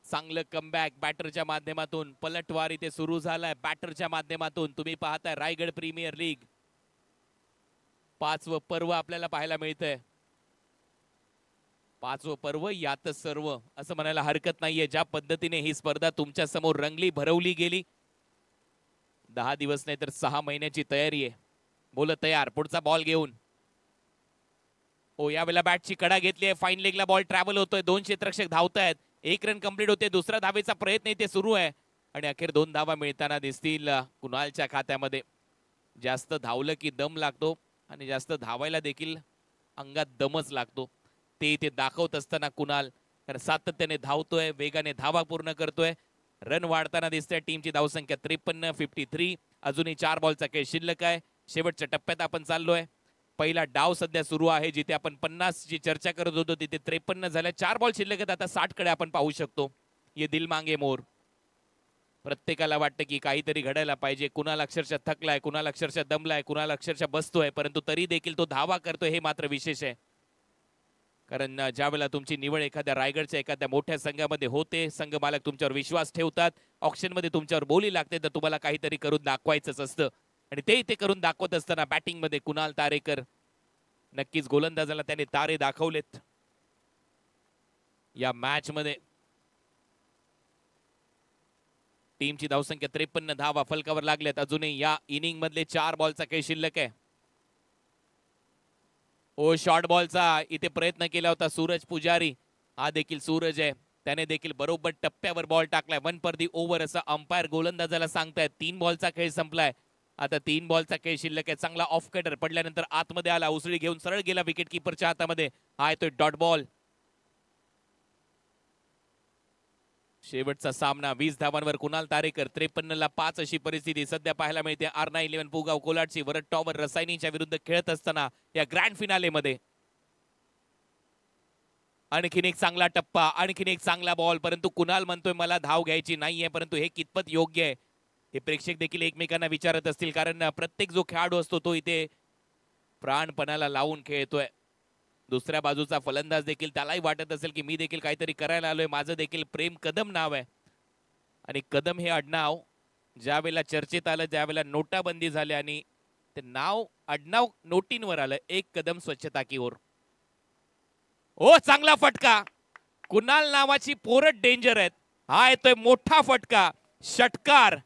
चांगलं कमबॅक बॅटरच्या माध्यमातून. पलटवार इथे सुरू झालाय बॅटरच्या माध्यमातून. तुम्ही पाहताय रायगड प्रीमियर लीग 5वं पर्व आपल्याला पाहायला मिळतंय. 5वं पर्व यातच सर्व असं म्हणायला हरकत नाहीये. ज्या पद्धतीने ही स्पर्धा तुमच्या समोर रंगली भरवली गेली. 10 दिवस नाही तर 6 महिन्याची तयारी आहे. बोल तयार. पुढचा बॉल घेऊन. हो यावेळेला बॅटची कडा घेतली आहे. फाईन लेगला बॉल ट्रॅव्हल होतोय. 2 क्षेत्ररक्षक धावतायत. 1 रन कंप्लीट होते. दुसरा धावेचा प्रयत्न इथे सुरू आहे आणि अखेर 2 धावा मिळताना दिसतील कुणालच्या खात्यामध्ये. जास्त धावलं की दम लागतो आणि जास्त धावायला देखील अंगात दमच लागतो. ते इथे दाखवत असताना कुणाल कारण सातत्याने धावतोय, वेगाने धावा पूर्ण करतोय. रन वाढताना दिसतंय. टीमची धावसंख्या 53-53. अजूनही 4 बॉलचा खेळ शिल्लक आहे. शेवटच्या टप्प्यात आपण चाललोय. पहिला डाव सध्या सुरू आहे. जिथे आपण 50 ची चर्चा करत होतो तिथे 53 झाल्या. 4 बॉल शिल्लक आहेत. आता 60 कडे आपण पाहू शकतो. ये दिल मांगे मोर. प्रत्येकाला वाटतं की काहीतरी घडायला पाहिजे. कुणाला अक्षरशः थकलाय, कुणाला अक्षरशः दमलाय, कुणाला अक्षरशः बसतोय, परंतु तरी देखील तो धावा करतोय हे मात्र विशेष आहे. कारण ज्या वेळेला तुमची निवड एखाद्या रायगडच्या एखाद्या मोठ्या संघामध्ये होते, संघ मालक तुमच्यावर विश्वास ठेवतात, ऑक्शन मध्ये तुमच्यावर बोली लागते, तर तुम्हाला काहीतरी करून दाखवायचंच असतं. आणि ते करून दाखवत असताना बॅटिंग मध्ये कुणाल तारेकर नक्कीच गोलंदाजाला त्याने तारे दाखवलेत या मॅच मध्ये. टीमची धावसंख्या 53 धावा फलकावर लागल्यात. अजूनही या इनिंग मधले 4 बॉलचा काही शिल्लक आहे. ओ शॉर्ट बॉलचा इथे प्रयत्न केला होता सूरज पुजारी. हा देखील सूरज आहे. त्याने देखील बरोबर टप्प्यावर बॉल टाकलाय. 1 पर दी ओव्हर असं अंपायर गोलंदाजाला सांगतायत. 3 बॉलचा खेळ संपलाय. आता 3 बॉलचा खेळ शिल्लक आहे. चांगला ऑफ कटर पडल्यानंतर आतमध्ये आला. उसळी घेऊन सरळ गेला विकेट किपरच्या हातामध्ये. हा येतोय डॉट बॉल. शेवटचा सामना 20 धावांवर कुणाल तारेकर. 53 ला 5 अशी परिस्थिती सध्या पाहायला मिळते. R911 पुगाव कोलाडची वरद टॉवर रसायनीच्या विरुद्ध खेळत असताना या ग्रँड फिनाले मध्ये. आणखीन एक चांगला टप्पा, आणखीन एक चांगला बॉल, परंतु कुणाल म्हणतोय मला धाव घ्यायची नाहीये. परंतु हे कितपत योग्य आहे हे प्रेक्षक देखील एकमेकांना विचारत असतील. कारण प्रत्येक जो खेळाडू असतो तो इथे प्राणपणाला लावून खेळतोय. दुसऱ्या बाजूचा फलंदाज देखील त्यालाही वाटत असेल की मी देखील काहीतरी करायला आलोय. माझं देखील प्रेम कदम नाव आहे आणि कदम हे आडनाव ज्या वेळेला चर्चेत आलं, ज्या वेळेला नोटाबंदी झाली आणि ते नाव आडनाव नोटींवर आलं. एक कदम स्वच्छता की ओर. ओ चांगला फटका. कुणाल नावाची पोरट डेंजर आहेत. हा येतोय मोठा फटका. षटकार.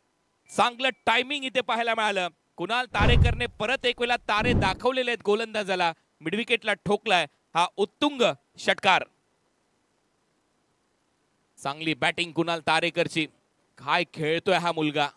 चांगलं टायमिंग इथे पाहायला मिळालं. कुणाल तारेकरने परत एक वेळा तारे दाखवलेले आहेत गोलंदाजाला. मिडविकेटला ठोकलाय. हा उत्तुंग षटकार. चांगली बॅटिंग कुणाल तारेकरची. काय खेळतोय हा मुलगा.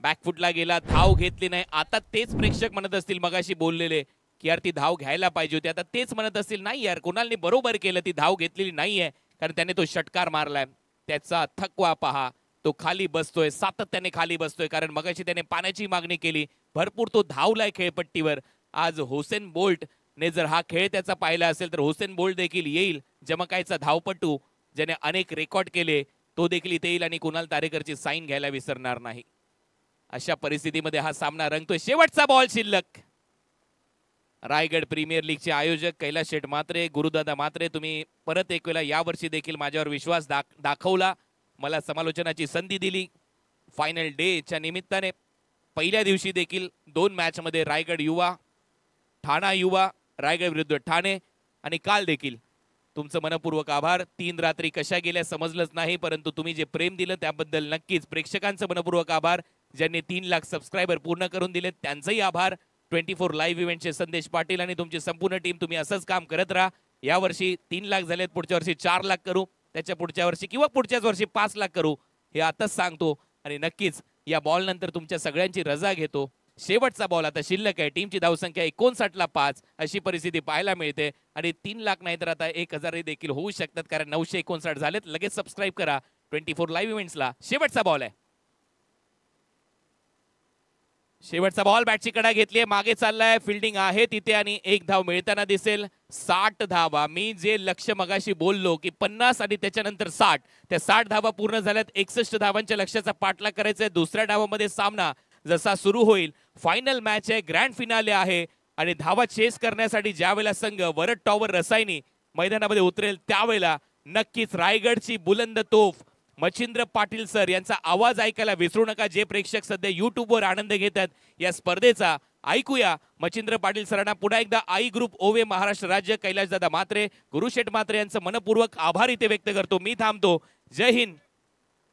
बॅकफुटला गेला, धाव घेतली नाही. आता तेच प्रेक्षक म्हणत असतील मगाशी बोललेले की यार ती धाव घ्यायला पाहिजे होती. आता तेच म्हणत असतील नाही यार कुणालने बरोबर केलं, ती धाव घेतलेली नाहीये कारण त्याने तो षटकार मारलाय. त्याचा थकवा पहा. तो खाली बसतोय, सातत्याने खाली बसतोय कारण मगाशी त्याने पाण्याची मागणी केली. भरपूर तो धावलाय खेळपट्टीवर. आज हुसेन बोल्ट ने जर हा खेळ त्याचा पाहिला असेल तर हुसेन बोल्ट देखील येईल, जमकायचा धावपटू ज्याने अनेक रेकॉर्ड केले तो देखील इथे येईल आणि कुणाल तारेकरची साईन घ्यायला विसरणार नाही. अशा परिस्थितीमध्ये हा सामना रंगतोय. शेवटचा बॉल शिल्लक. रायगड प्रीमियर लीगचे आयोजक कैलास शेठ मात्रे, गुरुदादा मात्रे, तुम्ही परत एक वेळा यावर्षी देखील माझ्यावर विश्वास दाखवला, मला समालोचनाची संधी दिली. फायनल डेच्या निमित्ताने पहिल्या दिवशी देखील 2 मॅचमध्ये रायगड युवा, ठाणा युवा, रायगड विरुद्ध ठाणे, आणि काल देखील तुमचं मनपूर्वक आभार. 3 रात्री कशा गेल्या समजलंच नाही, परंतु तुम्ही जे प्रेम दिलं त्याबद्दल नक्कीच. प्रेक्षकांचं मनपूर्वक आभार. ज्यांनी 3 लाख सबस्क्रायबर पूर्ण करून दिले त्यांचंही आभार. 24 लाईव्ह इव्हेंटचे संदेश पाटील आणि तुमची संपूर्ण टीम, तुम्ही असंच काम करत राहा. यावर्षी 3 लाख झालेत, पुढच्या वर्षी 4 लाख करू, त्याच्या पुढच्या वर्षी किंवा पुढच्याच वर्षी 5 लाख करू, हे आताच सांगतो. आणि नक्कीच या बॉल नंतर तुमच्या सगळ्यांची रजा घेतो. शेवटचा बॉल आता शिल्लक आहे. टीमची धावसंख्या 59 ला 5 अशी परिस्थिती पाहायला मिळते. आणि 3 लाख नाही तर आता 1000 देखील होऊ शकतात, कारण 959 झालेत. लगेच सबस्क्राईब करा 24 लाईव्ह इव्हेंट्सला. शेवटचा बॉल आहे. शेवटचा बॉल, बॅटची कडा घेतलीये, मागे चाललाय, फिल्डिंग आहे तिथे आणि 1 धाव मिळताना दिसेल. 60 धावा. मी जे लक्ष्य मगाशी बोललो की 50 आणि त्याच्यानंतर 60, त्या 60 धावा पूर्ण झाल्यात. 61 धावांच्या लक्ष्याचा पाठलाग करायचा आहे. दुसऱ्या डावामध्ये सामना जसा सुरू होईल, फायनल मॅच आहे, ग्रँड फिनाले आहे आणि धावा चेस करण्यासाठी ज्यावेळेला संघ वरद टॉवर रसायनी मैदानामध्ये उतरेल त्यावेळेला नक्कीच रायगडची बुलंद तोफ मच्छिंद्र पाटील सर यांचा आवाज ऐकायला विसरू नका. जे प्रेक्षक सध्या युट्यूबवर आनंद घेतात या स्पर्धेचा, ऐकूया मच्छिंद्र पाटील सरांना पुन्हा एकदा. आई ग्रुप ओवे महाराष्ट्र राज्य, कैलासदादा मात्रे, गुरुशेठ मात्रे यांचं मनपूर्वक आभार इथे व्यक्त करतो. मी थांबतो. जय हिंद,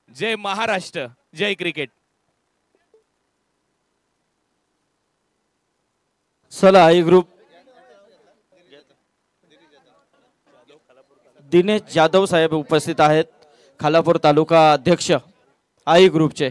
जय महाराष्ट्र, जय क्रिकेट. चला, आई ग्रुप दिनेश जाधव साहेब उपस्थित आहेत, खालापूर तालुका अध्यक्ष आई ग्रुपचे.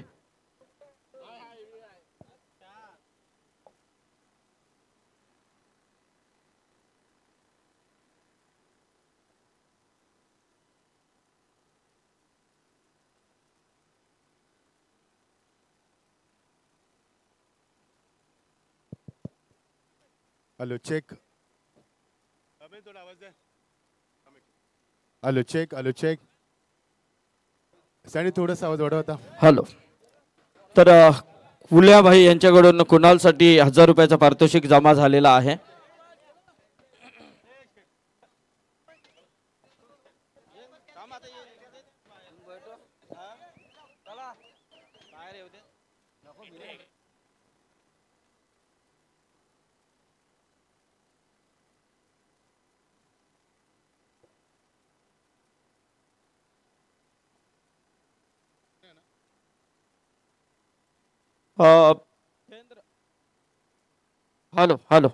Hello check. थोडा आवाज द्या. Hello check, hello check. Sunny थोडासा आवाज वाढवता. हॅलो. तर कुल्याभाई यांच्याकडून कुणालसाठी 1000 रुपयाचा पारितोषिक जमा झालेला आहे. Hello hello.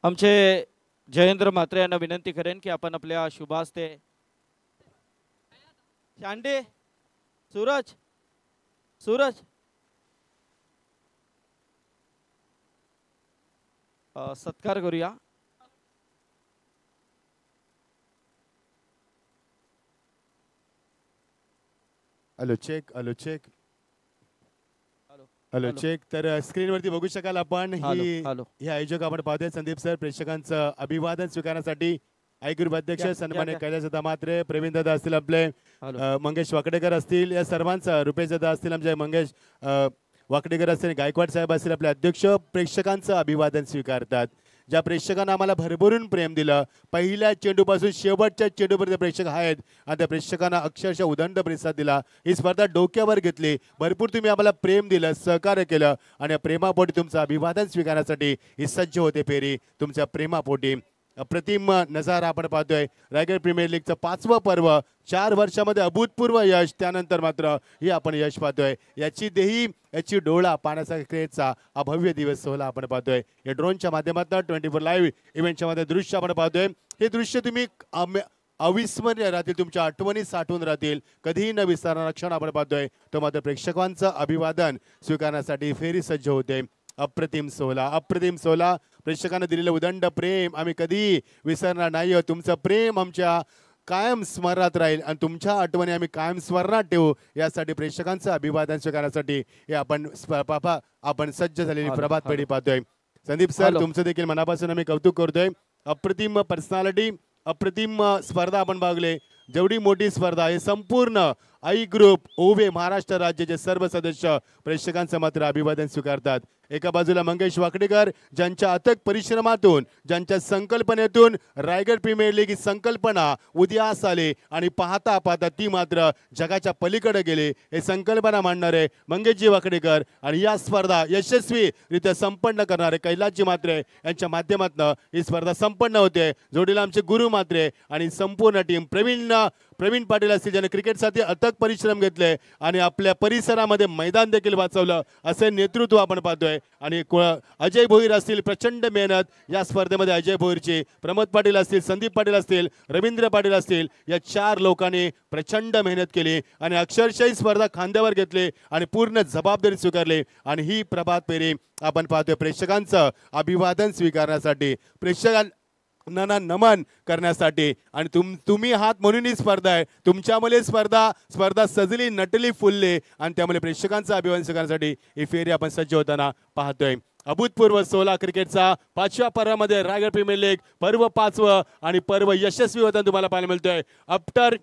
आमचे जयेंद्र म्हात्रे यांना विनंती करेन की आपण आपल्या शुभास्ते शांडे, सूरज सूरज सत्कार करूया. Hello check, hello check, hello check. तर स्क्रीनवरती बघू शकाल आपण हे आयोजक आपण पाहतोय संदीप सर. प्रेक्षकांचं अभिवादन स्वीकारण्यासाठी आई ग्रुप अध्यक्ष सन्मान्य कैलासदादा मात्रे, प्रवीण दादा असतील, आपले मंगेश वाकडेकर असतील, या सर्वांचं, रुपेश दादा असतील, आमचे मंगेश वाकडेकर असतील, गायकवाड साहेब असतील, आपले अध्यक्ष प्रेक्षकांचं अभिवादन स्वीकारतात. ज्या प्रेक्षकांना आम्हाला भरभरून प्रेम दिलं, पहिल्या चेंडूपासून शेवटच्या चेंडूपर्यंत प्रेक्षक आहेत आणि त्या प्रेक्षकांना अक्षरशः उदंड प्रतिसाद दिला. ही स्पर्धा डोक्यावर घेतली. भरपूर तुम्ही आम्हाला प्रेम दिलं, सहकार्य केलं आणि या प्रेमापोटी तुमचं अभिवादन स्वीकारण्यासाठी ही सज्ज होते फेरी. तुमच्या प्रेमापोटी अप्रतिम नजारा आपण पाहतोय. रायगड प्रीमियर लीगचं 5वं पर्व, 4 वर्षामध्ये अभूतपूर्व यश, त्यानंतर मात्र हे आपण यश पाहतोय. याची देही, याची डोळा पाण्याचा क्रिकेटचा हा भव्य दिवस सोहळा आपण पाहतोय. या ड्रोनच्या माध्यमातून 24 लाईव्ह इव्हेंटच्या मध्ये दृश्य आपण पाहतोय. हे दृश्य तुम्ही अविस्मरणीय राहतील, तुमच्या आठवणी साठवून राहतील, कधीही न विसरणारा क्षण आपण पाहतोय. तो मात्र प्रेक्षकांचं अभिवादन स्वीकारण्यासाठी फेरी सज्ज होते. अप्रतिम सोहळा, अप्रतिम सोहळा. प्रेक्षकांना दिलेलं उदंड प्रेम आम्ही कधी विसरणार नाही. तुमचं प्रेम आमच्या कायम स्मरणात राहील आणि तुमच्या आठवणी आम्ही कायम स्मरणात ठेवू. यासाठी प्रेक्षकांचं अभिवादन स्वीकारण्यासाठी हे आपण सज्ज झालेली प्रभात फेरी पाहतोय. Sandeep sir hello. तुमचं देखील मनापासून आम्ही कौतुक करतोय. अप्रतिम पर्सनॅलिटी, अप्रतिम स्पर्धा आपण बघले. जेवढी मोठी स्पर्धा हे संपूर्ण आई ग्रुप ओवे महाराष्ट्र राज्याचे सर्व सदस्य प्रेक्षकांचं मात्र अभिवादन स्वीकारतात. एका बाजूला मंगेश वाकडेकर ज्यांच्या अथक परिश्रमातून, ज्यांच्या संकल्पनेतून रायगड प्रीमियर लीग ही संकल्पना उदयास आली आणि पाहता पाहता ती मात्र जगाच्या पलीकडे गेली. हे संकल्पना मांडणारे मंगेशजी वाकडेकर आणि या स्पर्धा यशस्वीरित्या संपन्न करणारे कैलासजी म्हात्रे यांच्या माध्यमातून ही स्पर्धा संपन्न होते. जोडीला आमचे गुरु म्हात्रे आणि संपूर्ण टीम प्रवीण पाटील असतील ज्याने क्रिकेटसाठी अथक परिश्रम घेतले आणि आपल्या परिसरामध्ये मैदान देखील वाचवलं असे नेतृत्व आपण पाहतोय. आणि अजय भोईर असतील, प्रचंड मेहनत या स्पर्धेमध्ये अजय भोईरची, प्रमोद पाटील असतील, संदीप पाटील असतील, रवींद्र पाटील असतील, या 4 लोकांनी प्रचंड मेहनत केली आणि अक्षरशः ही स्पर्धा खांद्यावर घेतली आणि पूर्ण जबाबदारी स्वीकारली. आणि ही प्रभात फेरी आपण पाहतोय प्रेक्षकांचं अभिवादन स्वीकारण्यासाठी, प्रेक्षकांना नमन करण्यासाठी. आणि तुम्ही आहात म्हणून ही स्पर्धा आहे. तुमच्यामुळे स्पर्धा सजली, नटली, फुलली आणि त्यामुळे प्रेक्षकांचं अभिवादन स्वीकारण्यासाठी ही फेरी आपण सज्ज होताना पाहतोय. अभूतपूर्व 16 क्रिकेटचा 5व्या पर्वामध्ये रायगड प्रीमियर लीग पर्व 5वं आणि पर्व यशस्वी होताना तुम्हाला पाहायला मिळतोय. आफ्टर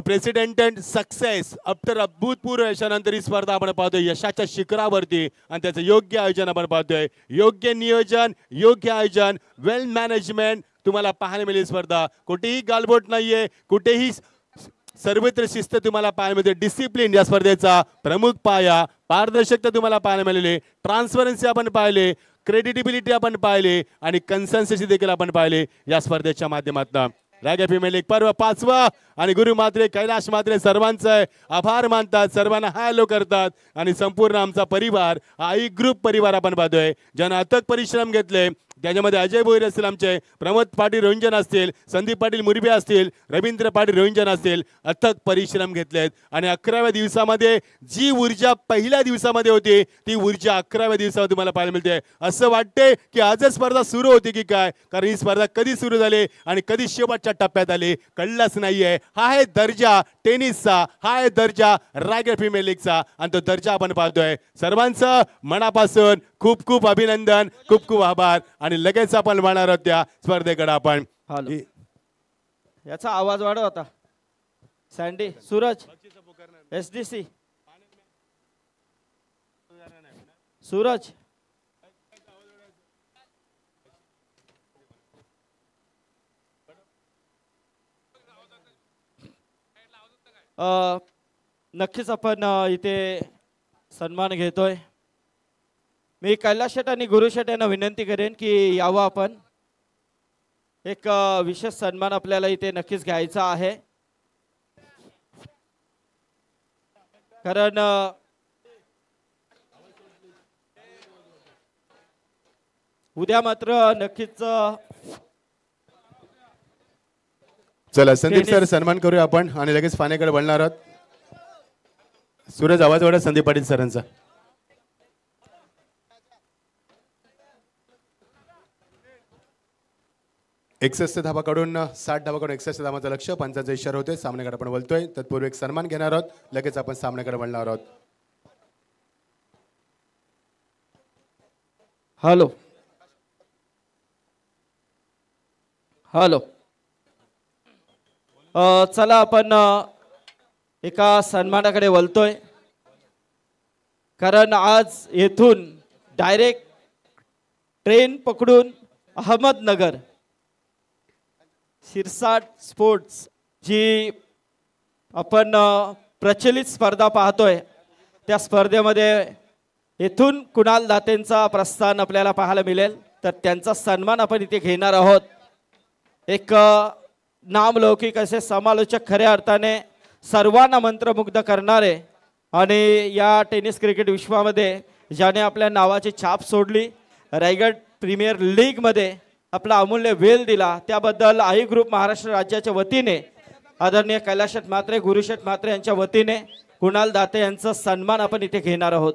प्रेसिडेंटेड सक्सेस, आफ्टर अभूतपूर्व यशानंतर ही स्पर्धा आपण पाहतोय यशाच्या शिखरावरती आणि त्याचं योग्य आयोजन आपण पाहतोय. योग्य नियोजन, योग्य आयोजन, वेल मॅनेजमेंट तुम्हाला पाहायला मिळेल. स्पर्धा कुठेही गालबोट नाहीये, कुठेही सर्वत्र शिस्त तुम्हाला पाहायला मिळते. डिसिप्लिन या स्पर्धेचा प्रमुख पाया, पारदर्शकता तुम्हाला पाहायला मिळाली, ट्रान्सपरन्सी आपण पाहिले, क्रेडिटिबिलिटी आपण पाहिले आणि कन्सेन्ससी देखील आपण पाहिले या स्पर्धेच्या माध्यमातून. रायगड प्रीमियर लीग पर्व 5वं आणि गुरु म्हात्रे, कैलाश म्हात्रे सर्वांचे आभार मानतात, सर्वांना हॅलो करतात आणि संपूर्ण आमचा परिवार, आई ग्रुप परिवार आपण पाहतोय ज्यानं अथक परिश्रम घेतले. त्याच्यामध्ये अजय भोईर असतील, आमचे प्रमोद पाटील रोहिंजन असतील, संदीप पाटील मुरबे असतील, रवींद्र पाटील रोहिंजन असतील, अथक परिश्रम घेतलेत. आणि 11व्या दिवसामध्ये जी ऊर्जा पहिल्या दिवसामध्ये होती ती ऊर्जा 11व्या दिवसामध्ये तुम्हाला पाहायला मिळते. असं वाटते की आजच स्पर्धा सुरू होती की काय, कारण ही स्पर्धा कधी सुरू झाली आणि कधी शेवटच्या टप्प्यात आली कळलंच नाहीये. हा आहे दर्जा टेनिसचा, हा आहे दर्जा रायगड प्रीमियर लीगचा आणि तो दर्जा आपण पाहतोय. सर्वांचं मनापासून खूप खूप अभिनंदन, खूप खूप आभार. आणि लगेच आपण वळणार आहोत त्या स्पर्धेकडे. आपण याचा आवाज वाढव आता. सँडी, सूरज, SDC, सूरज, नक्कीच आपण इथे सन्मान घेतोय. मी कैलास शेट आणि गुरु शेट यांना विनंती करेन की यावं आपण. एक विशेष सन्मान आपल्याला इथे नक्कीच घ्यायचा आहे. कारण उद्या मात्र नक्कीच चला संदीप सर सन्मान करूया आपण आणि लगेच पाण्याकडे वळणार आहोत. सूरज आवाज वाढा संदीप पाटील सरांचा. 61 धावाकडून 60 धावाकडून 61 धावांचं लक्ष. पंचांचा इशारा होतोय. सामन्याकडे आपण वळतोय. तत्पूर्वी एक सन्मान घेणार आहोत. लगेच आपण सामन्याकडे वळणार आहोत. हॅलो हॅलो चला आपण एका सन्मानाकडे वळतोय. कारण आज येथून डायरेक्ट ट्रेन पकडून अहमदनगर शिरसाट स्पोर्ट्स जी आपण प्रचलित स्पर्धा पाहतोय त्या स्पर्धेमध्ये येथून कुणाल दातेंचा प्रस्थान आपल्याला पाहायला मिळेल. तर त्यांचा सन्मान आपण इथे घेणार आहोत. एक नामलौकिक असे समालोचक, खऱ्या अर्थाने सर्वांना मंत्रमुग्ध करणारे आणि या टेनिस क्रिकेट विश्वामध्ये ज्याने आपल्या नावाची छाप सोडली, रायगड प्रीमियर लीगमध्ये आपला अमूल्य वेल दिला, त्याबद्दल आई ग्रुप महाराष्ट्र राज्याच्या वतीने आदरणीय कैलास म्हात्रे, गुरुशेठ म्हात्रे यांच्या वतीने कुणाल दाते यांचा सन्मान आपण इथे घेणार आहोत.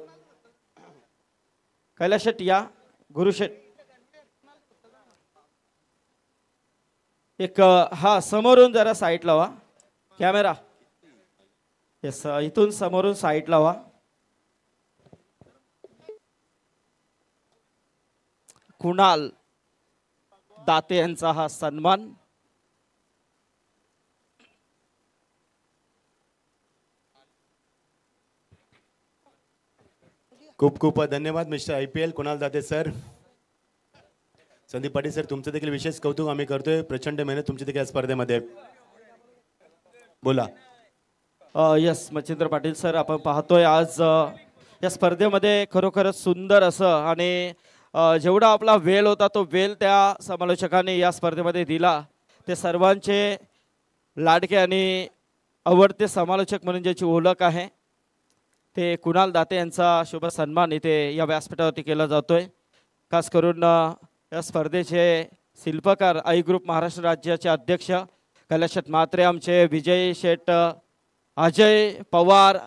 कैलास शेट या, गुरुशेठ एक हा समोरून जरा साईड लावा कॅमेरा. येस, इथून समोरून साईड लावा. कुणाल दाते यांचा हा सन्मान. खूप खूप धन्यवाद mister IPL Kunal Date sir. Sandeep Patil sir, तुमचं देखील विशेष कौतुक आम्ही करतोय. प्रचंड मेहनत तुमची देखील या स्पर्धेमध्ये. बोला. यस मच्छिंद्र पाटील सर, आपण पाहतोय आज या स्पर्धेमध्ये खरोखरच सुंदर असं आणि जेवढा आपला वेळ होता तो वेळ त्या समालोचकांनी या स्पर्धेमध्ये दिला. ते सर्वांचे लाडके आणि आवडते समालोचक म्हणून ज्याची ओळख आहे ते कुणाल दाते यांचा शुभ सन्मान इथे या व्यासपीठावरती केला जातोय. खास करून या स्पर्धेचे शिल्पकार आई ग्रुप महाराष्ट्र राज्याचे अध्यक्ष कैलास शेठ म्हात्रे, आमचे विजय शेठ अजय पवार,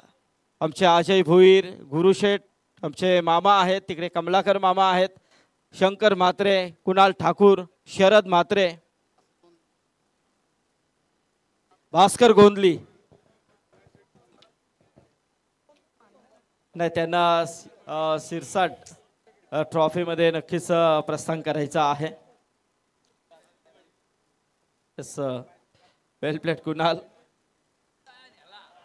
आमचे अजय भोईर, गुरु शेठ आमचे मामा आहेत, तिकडे कमलाकर मामा आहेत, शंकर म्हात्रे, कुणाल ठाकूर, शरद म्हात्रे, भास्कर गोंदली. नाही, त्यांना सिरसाट ट्रॉफीमध्ये नक्कीच प्रस्थान करायचं आहे. वेल प्लेट कुणाल.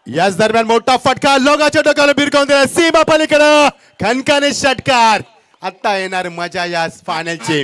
याच दरम्यान मोठा फटका लोकांच्या डोक्याला भिरकावून दिला. सीमा पलीकडे खणखणीत षटकार. आता येणार मजा या फायनलची.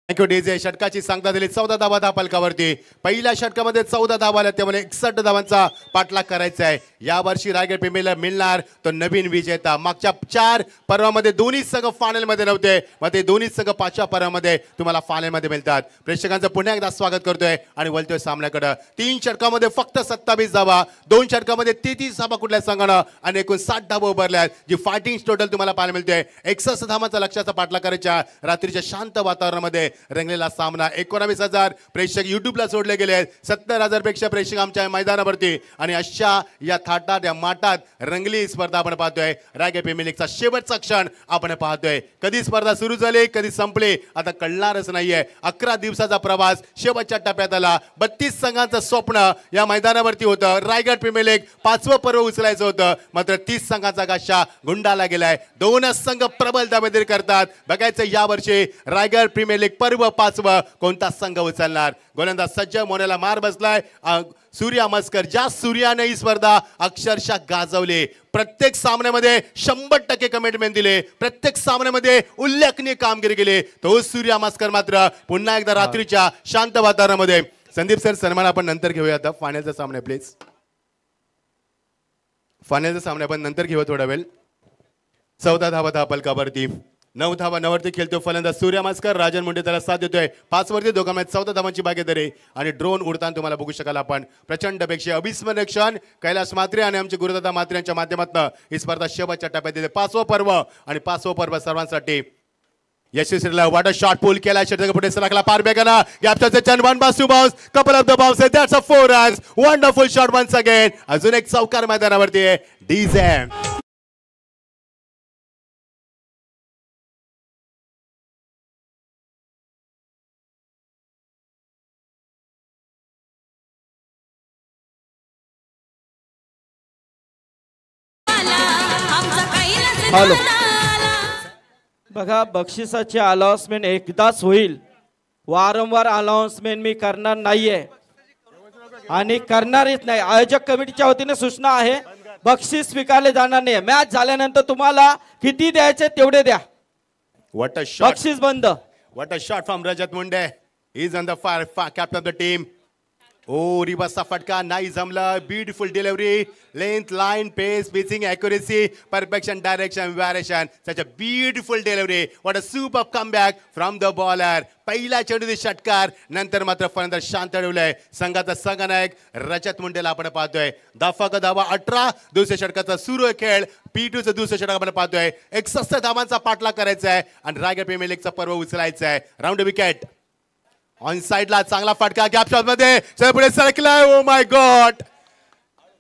Thank you DJ. षटकाची सांगता दिली. 14 धावा धाव फलकावरती. पहिल्या षटकामध्ये 14 धावा आल्या, त्यामुळे 61 धावांचा पाठलाग करायचा आहे. यावर्षी रायगड प्रेमीला मिळणार तो नवीन विजेता. मागच्या 4 पर्वामध्ये दोन्ही संघ फायनल मध्ये नव्हते, मग ते दोन्ही संघ 5व्या पर्वामध्ये तुम्हाला फायनल मध्ये मिळतात. प्रेक्षकांचं पुन्हा एकदा स्वागत करतोय आणि वळतोय सामन्याकडे. 3 षटकामध्ये फक्त 27 धावा, 2 षटकामध्ये 33 धावा कुठल्या संघानं आणि एकूण 60 धावा उभारल्यात, जी फायटिंग टोटल तुम्हाला पाहायला मिळते. 61 धावांचा लक्ष्याचा पाठलाग करायच्या रात्रीच्या शांत वातावरणामध्ये रंगलेला सामना. 19,000 प्रेक्षक युट्यूबला जोडले गेले आहेत. 70,000 पेक्षा प्रेक्षक आमच्या मैदानावरती आणि अशा या थाटात या माटात रंगली स्पर्धा आपण पाहतोय. रायगड प्रीमियर लीगचा शेवटचा क्षण आपण पाहतोय. कधी स्पर्धा सुरू झाली कधी संपली आता कळणारच नाहीये. 11 दिवसाचा प्रवास शेवटच्या टप्प्यात आला. 32 संघांचं स्वप्न या मैदानावरती होतं. रायगड प्रीमियर लीग 5वं पर्व उचलायचं होतं, मात्र 30 संघांचा गाशा गुंडाला गेलाय. 2 संघ प्रबल दावेदारी करतात. बघायचं यावर्षी रायगड प्रीमियर लीग पर्व 5वं कोणता संघ उचलणार. गोलंदाज सज्ज, मोन्याला मार बसलाय. सूर्या मस्कर, ज्या सूर्याने ही स्पर्धा अक्षरशः गाजवली. प्रत्येक सामन्यामध्ये 100% कमिटमेंट दिले, प्रत्येक सामन्यामध्ये उल्लेखनीय कामगिरी केली. तो सूर्या मस्कर मात्र पुन्हा एकदा रात्रीच्या शांत वातावरणामध्ये. संदीप सर, सन्मान आपण नंतर घेऊया. आता फायनलचा सामना प्लीज. फायनलचा सामना आपण नंतर घेऊया थोडा वेळ. 14 धावा धाव फलकावरती. 9 धावा नवरती खेळतो फलंदाज सूर्या मस्कर. राजन मुंडे त्याला साथ देतोय. 5 वरती दोघांमध्ये 14 धावांची भागीदारी आणि ड्रोन उडताना तुम्हाला बघू शकाल आपण. प्रचंड अपेक्षा, अविस्मरणीय क्षण. कैलास म्हात्रे आणि आमचे गुरुदादा म्हात्रे यांच्या माध्यमातून ही स्पर्धा शेवटच्या टप्प्यात येते. 5वं पर्व आणि 5वं पर्व सर्वांसाठी यशस्वीला. वाट अ शॉट पुल केला. षटक पुढे सरकला पार बेगाना. गॅपचा चन 1 bounce 2 bounce couple of the bounce. That's a 4 runs. Wonderful shot once again. अजून एक चौकार मैदानावरती आहे. डीजे. हॅलो. बघा, बक्षिसाची अनाउन्समेंट एकदाच होईल. वारंवार अनाउन्समेंट मी करणार नाहीये आणि करणारच नाही. आयोजक कमिटीच्या वतीने सूचना आहे, बक्षीस स्वीकारले जाणार नाही. मॅच झाल्यानंतर तुम्हाला किती द्यायचे तेवढे द्या. What a shot. बक्षीस बंद. What a shot from Rajat Munde. He's on the far captain of the team. Oh, रिवर्सचा फटका नाही जमला. Beautiful delivery, length, line, pace, pitching, accuracy, perfection, direction, variation. Such a beautiful delivery. What a super comeback from the bowler. पहिला चेंडूचे षटकार, नंतर मात्र फलंदाज शांत ठेवलाय. संघाचा संघनायक रजत मुंडेला आपण पाहतोय. धावा 18. दुसऱ्या षटकाचा सुरू खेळ. P2चं दुसरं षटक आपण पाहतोय. 61 धावांचा पाठलाग करायचा आहे आणि रायगड प्रीमियर लीगचा पर्व उचलायचा आहे. राऊंड विकेट ऑन साइडला. चांगला फटका गॅप शॉट मध्ये पुढे सरकलाय. ओ माय गॉड,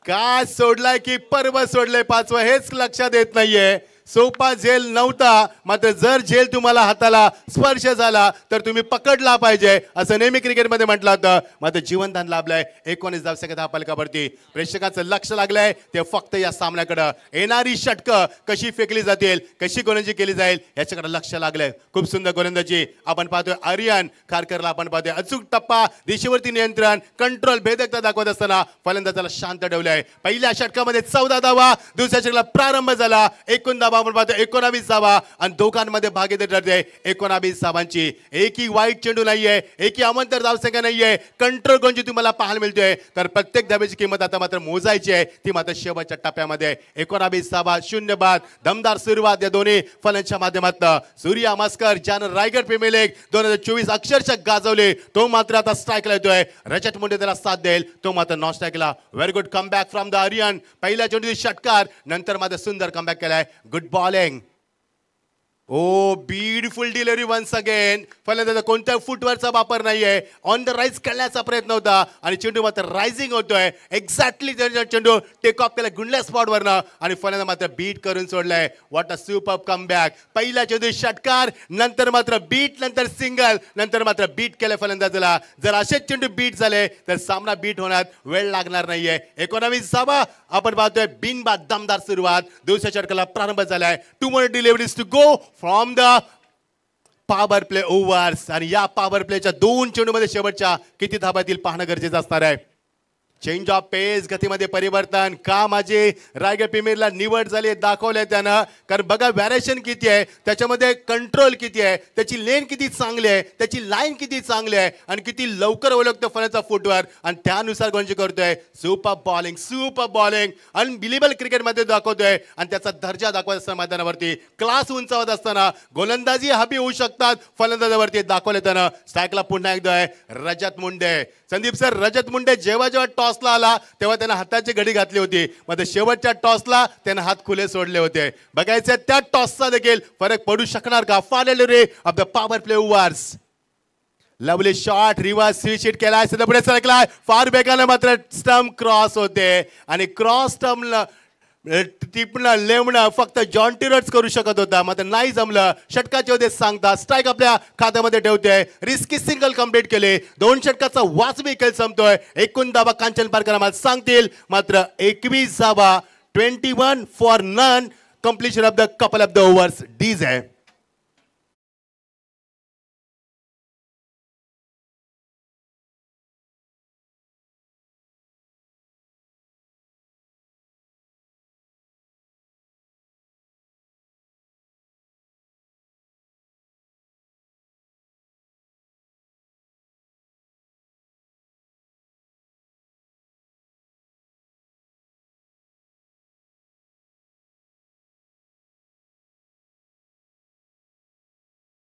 काय सोडलाय की पर्व सोडलंय 5वं हेच लक्षात येत नाहीये. सोपा झेल नव्हता, मात्र जर झेल तुम्हाला हाताला स्पर्श झाला तर तुम्ही पकडला पाहिजे असं नेहमी क्रिकेटमध्ये म्हटलं होतं. मात्र जीवनदान लाभलंय. 19 धावसंख्या फलकावरती प्रेक्षकांचं लक्ष लागलंय ते फक्त या सामन्याकडे. येणारी षटकं कशी फेकली जातील, कशी गोलंदाजी केली जाईल याच्याकडे लक्ष लागलंय. खूप सुंदर गोलंदाजी आपण पाहतोय. आर्यन खारकरला आपण पाहतोय. अचूक टप्पा, दिशेवरती नियंत्रण, कंट्रोल, भेदकता दाखवत असताना फलंदाजाला शांत ठेवलंय. पहिल्या षटकामध्ये 14 धावा, दुसऱ्या षटकाला प्रारंभ झाला. एकूण धावा आपण पाहतोय 19 धावा आणि दोघांमध्ये भागीदारी ठरते 19 धावांची. एकही वाईट चेंडू नाहीये, एकही अमंतर धावसंख्या नाहीये. कंट्रोल गोलंदाजी तुम्हाला पाहायला मिळतोय. तर प्रत्येक धावेची किंमत आता मात्र मोजायची आहे, ती मात्र शेवटच्या टप्प्यामध्ये. 19 धावा, 0 बाद. दमदार सुरुवात या दोन्ही फलंदाजांच्या माध्यमातून. सूर्या मास्कर ज्यानं रायगड प्रीमियर लीग 2024 अक्षरशः गाजवले, तो मात्र आता स्ट्राईकला येतोय. रजत मुंडे त्याला साथ देईल, तो मात्र नॉन स्ट्राईकला. Very good comeback from the Aryan. पहिल्या चेंडूची षटकार, नंतर मात्र सुंदर कमबॅक केलाय. Good bowling. Oh beautiful delivery once again. फलंदाजा कोणत्या फुटवरचा वापर नाहीये. ऑन द राईज खेळण्याचा प्रयत्न होता आणि चेंडू मात्र रायझिंग होतोय. एक्झॅक्टली चेंडू टेक ऑफ केला गुंडल्या स्पॉटवरनं आणि फलंदाज मात्र बीट करून सोडलाय. What a super comeback. पहिला चेंडू षटकार, नंतर मात्र बीट, नंतर सिंगल, नंतर मात्र बीट केलं फलंदाजाला. जर असेच चेंडू बीट झाले तर सामना बीट होण्यात वेळ लागणार नाहीये. 19 धावा आपण पाहतोय. बिनबाद दमदार सुरुवात. दुसऱ्या षटकाला प्रारंभ झालाय. 2 more deliveries to go from the power play overs. आणि या पॉवर प्लेच्या 2 चेंडूमध्ये शेवटच्या किती धावा येतील पाहणं गरजेचं असणार आहे. चेंज ऑफ पेस, गतीमध्ये परिवर्तन. का माझे रायगड प्रीमियरला निवड झाली दाखवलंय त्यानं. कारण बघा व्हॅरिएशन किती आहे, त्याच्यामध्ये कंट्रोल किती आहे, त्याची लेन किती चांगली आहे, त्याची लाईन किती चांगली आहे आणि किती लवकर ओळखतो फलंदाजाचा फुटवर आणि त्यानुसार गोलंदाजी करतोय. Super bowling, super bowling. Unbelievable क्रिकेटमध्ये दाखवतोय आणि त्याचा दर्जा दाखवत असताना मैदानावरती क्लास उंचावत असताना गोलंदाजी हवी होऊ शकतात फलंदाजावरती दाखवले त्यानं. स्ट्राईकला पुन्हा एकदा आहे रजत मुंडे. संदीप सर, रजत मुंडे जेव्हा टॉसला आला तेव्हा त्यानं हाताची घडी घातली होती, मात्र शेवटच्या टॉसला त्यानं हात खुले सोडले होते. बघायचं त्या टॉसचा देखील फरक पडू शकणार का. Final ray of the power play overs. Lovely shot, reverse switch hit केलाय, सध्या पुढे सरकलाय. फार बेगाने मात्र स्टंप क्रॉस होते आणि क्रॉस स्टंपला टिपणं लेवणं फक्त जॉन टिरट्स करू शकत होता, मात्र नाही जमलं. षटकाचे होते सांगता. स्ट्राईक आपल्या खात्यामध्ये ठेवते. रिस्की सिंगल कंप्लीट केले. 2 षटकाचा वाजवी खेळ संपतोय. एकूण धावा कांचन पारकर आम्हाला सांगतील, मात्र 21 धावा. 21 for none. Completion of the couple of the overs. डीज आहे.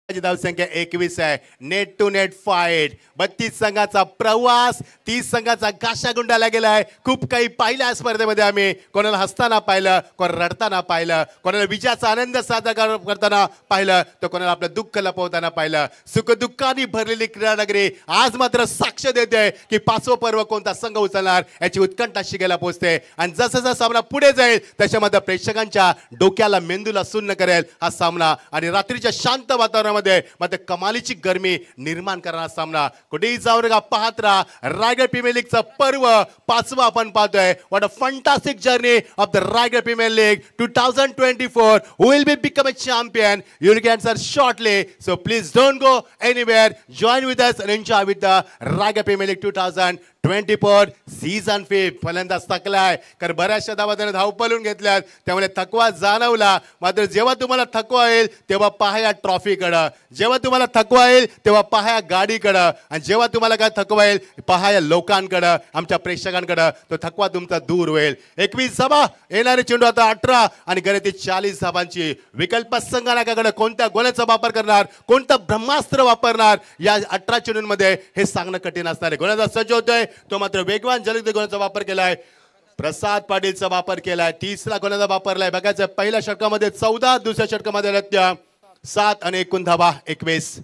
धावसंख्या 21 आहे. Net to net fight. 32 संघाचा प्रवास, 30 संघाचा घाशा गुंडाला गेलाय. खूप काही पाहिलं या स्पर्धेमध्ये आम्ही. कोणाला हसताना पाहिलं, कोणाला रडताना पाहिलं, कोणाला विजयाचा आनंद साजरा करताना पाहिलं, तर कोणाला आपलं दुःख लपवताना पाहिलं. सुखदुःखाने भरलेली क्रीडानगरी आज मात्र साक्ष देते की 5वं पर्व कोणता संघ उचलणार याची उत्कंठा शिकायला पोहोचते. आणि जसं जसं सामना पुढे जाईल त्याच्यामध्ये प्रेक्षकांच्या डोक्याला, मेंदूला सुन्न करेल हा सामना. आणि रात्रीच्या शांत वातावरणामध्ये मात्र कमालीची गरमी निर्माण करणारा सामना. कुठेही जाऊन का पाहत राहा. रायगड प्रीमियर लीगचा पर्व 5वा आपण पाहतोय. What a fantastic journey of the Raigad premier league 2024. Who will be become a champion? You'll get answer shortly. So please don't go anywhere. Join with us and enjoy with the Raigad Premier League 2024 season 5. फलंदाज थकलाय, कारण बऱ्याचशा धावा त्याने धावपळून घेतल्यात, त्यामुळे थकवा जाणवला. मात्र जेव्हा तुम्हाला थकवा येईल तेव्हा पहा या ट्रॉफीकडं. जेव्हा तुम्हाला थकवा येईल तेव्हा पहा या गाडीकडं. आणि जेव्हा तुम्हाला काय थकवा येईल पहा या लोकांकडं, आमच्या प्रेक्षकांकडं. तो थकवा तुमचा दूर होईल. 21 धावा. येणारे चेंडू आता 18 आणि गरज 40 धावांची. विकल्प संघाकडे कोणत्या गोलाचा वापर करणार, कोणतं ब्रह्मास्त्र वापरणार या 18 चेंडूंमध्ये हे सांगणं कठीण असणार आहे. गोलंदाज सज्ज होतोय, तो मात्र वेगवान जलद गोलंदाजा वापर केलाय. प्रसाद पाटीलचा वापर केलाय. 30रा गोलंदाज वापरलाय. बघायचं पहिल्या षटकामध्ये 14, दुसऱ्या षटकामध्ये 7 आणि एकूण धावा 21.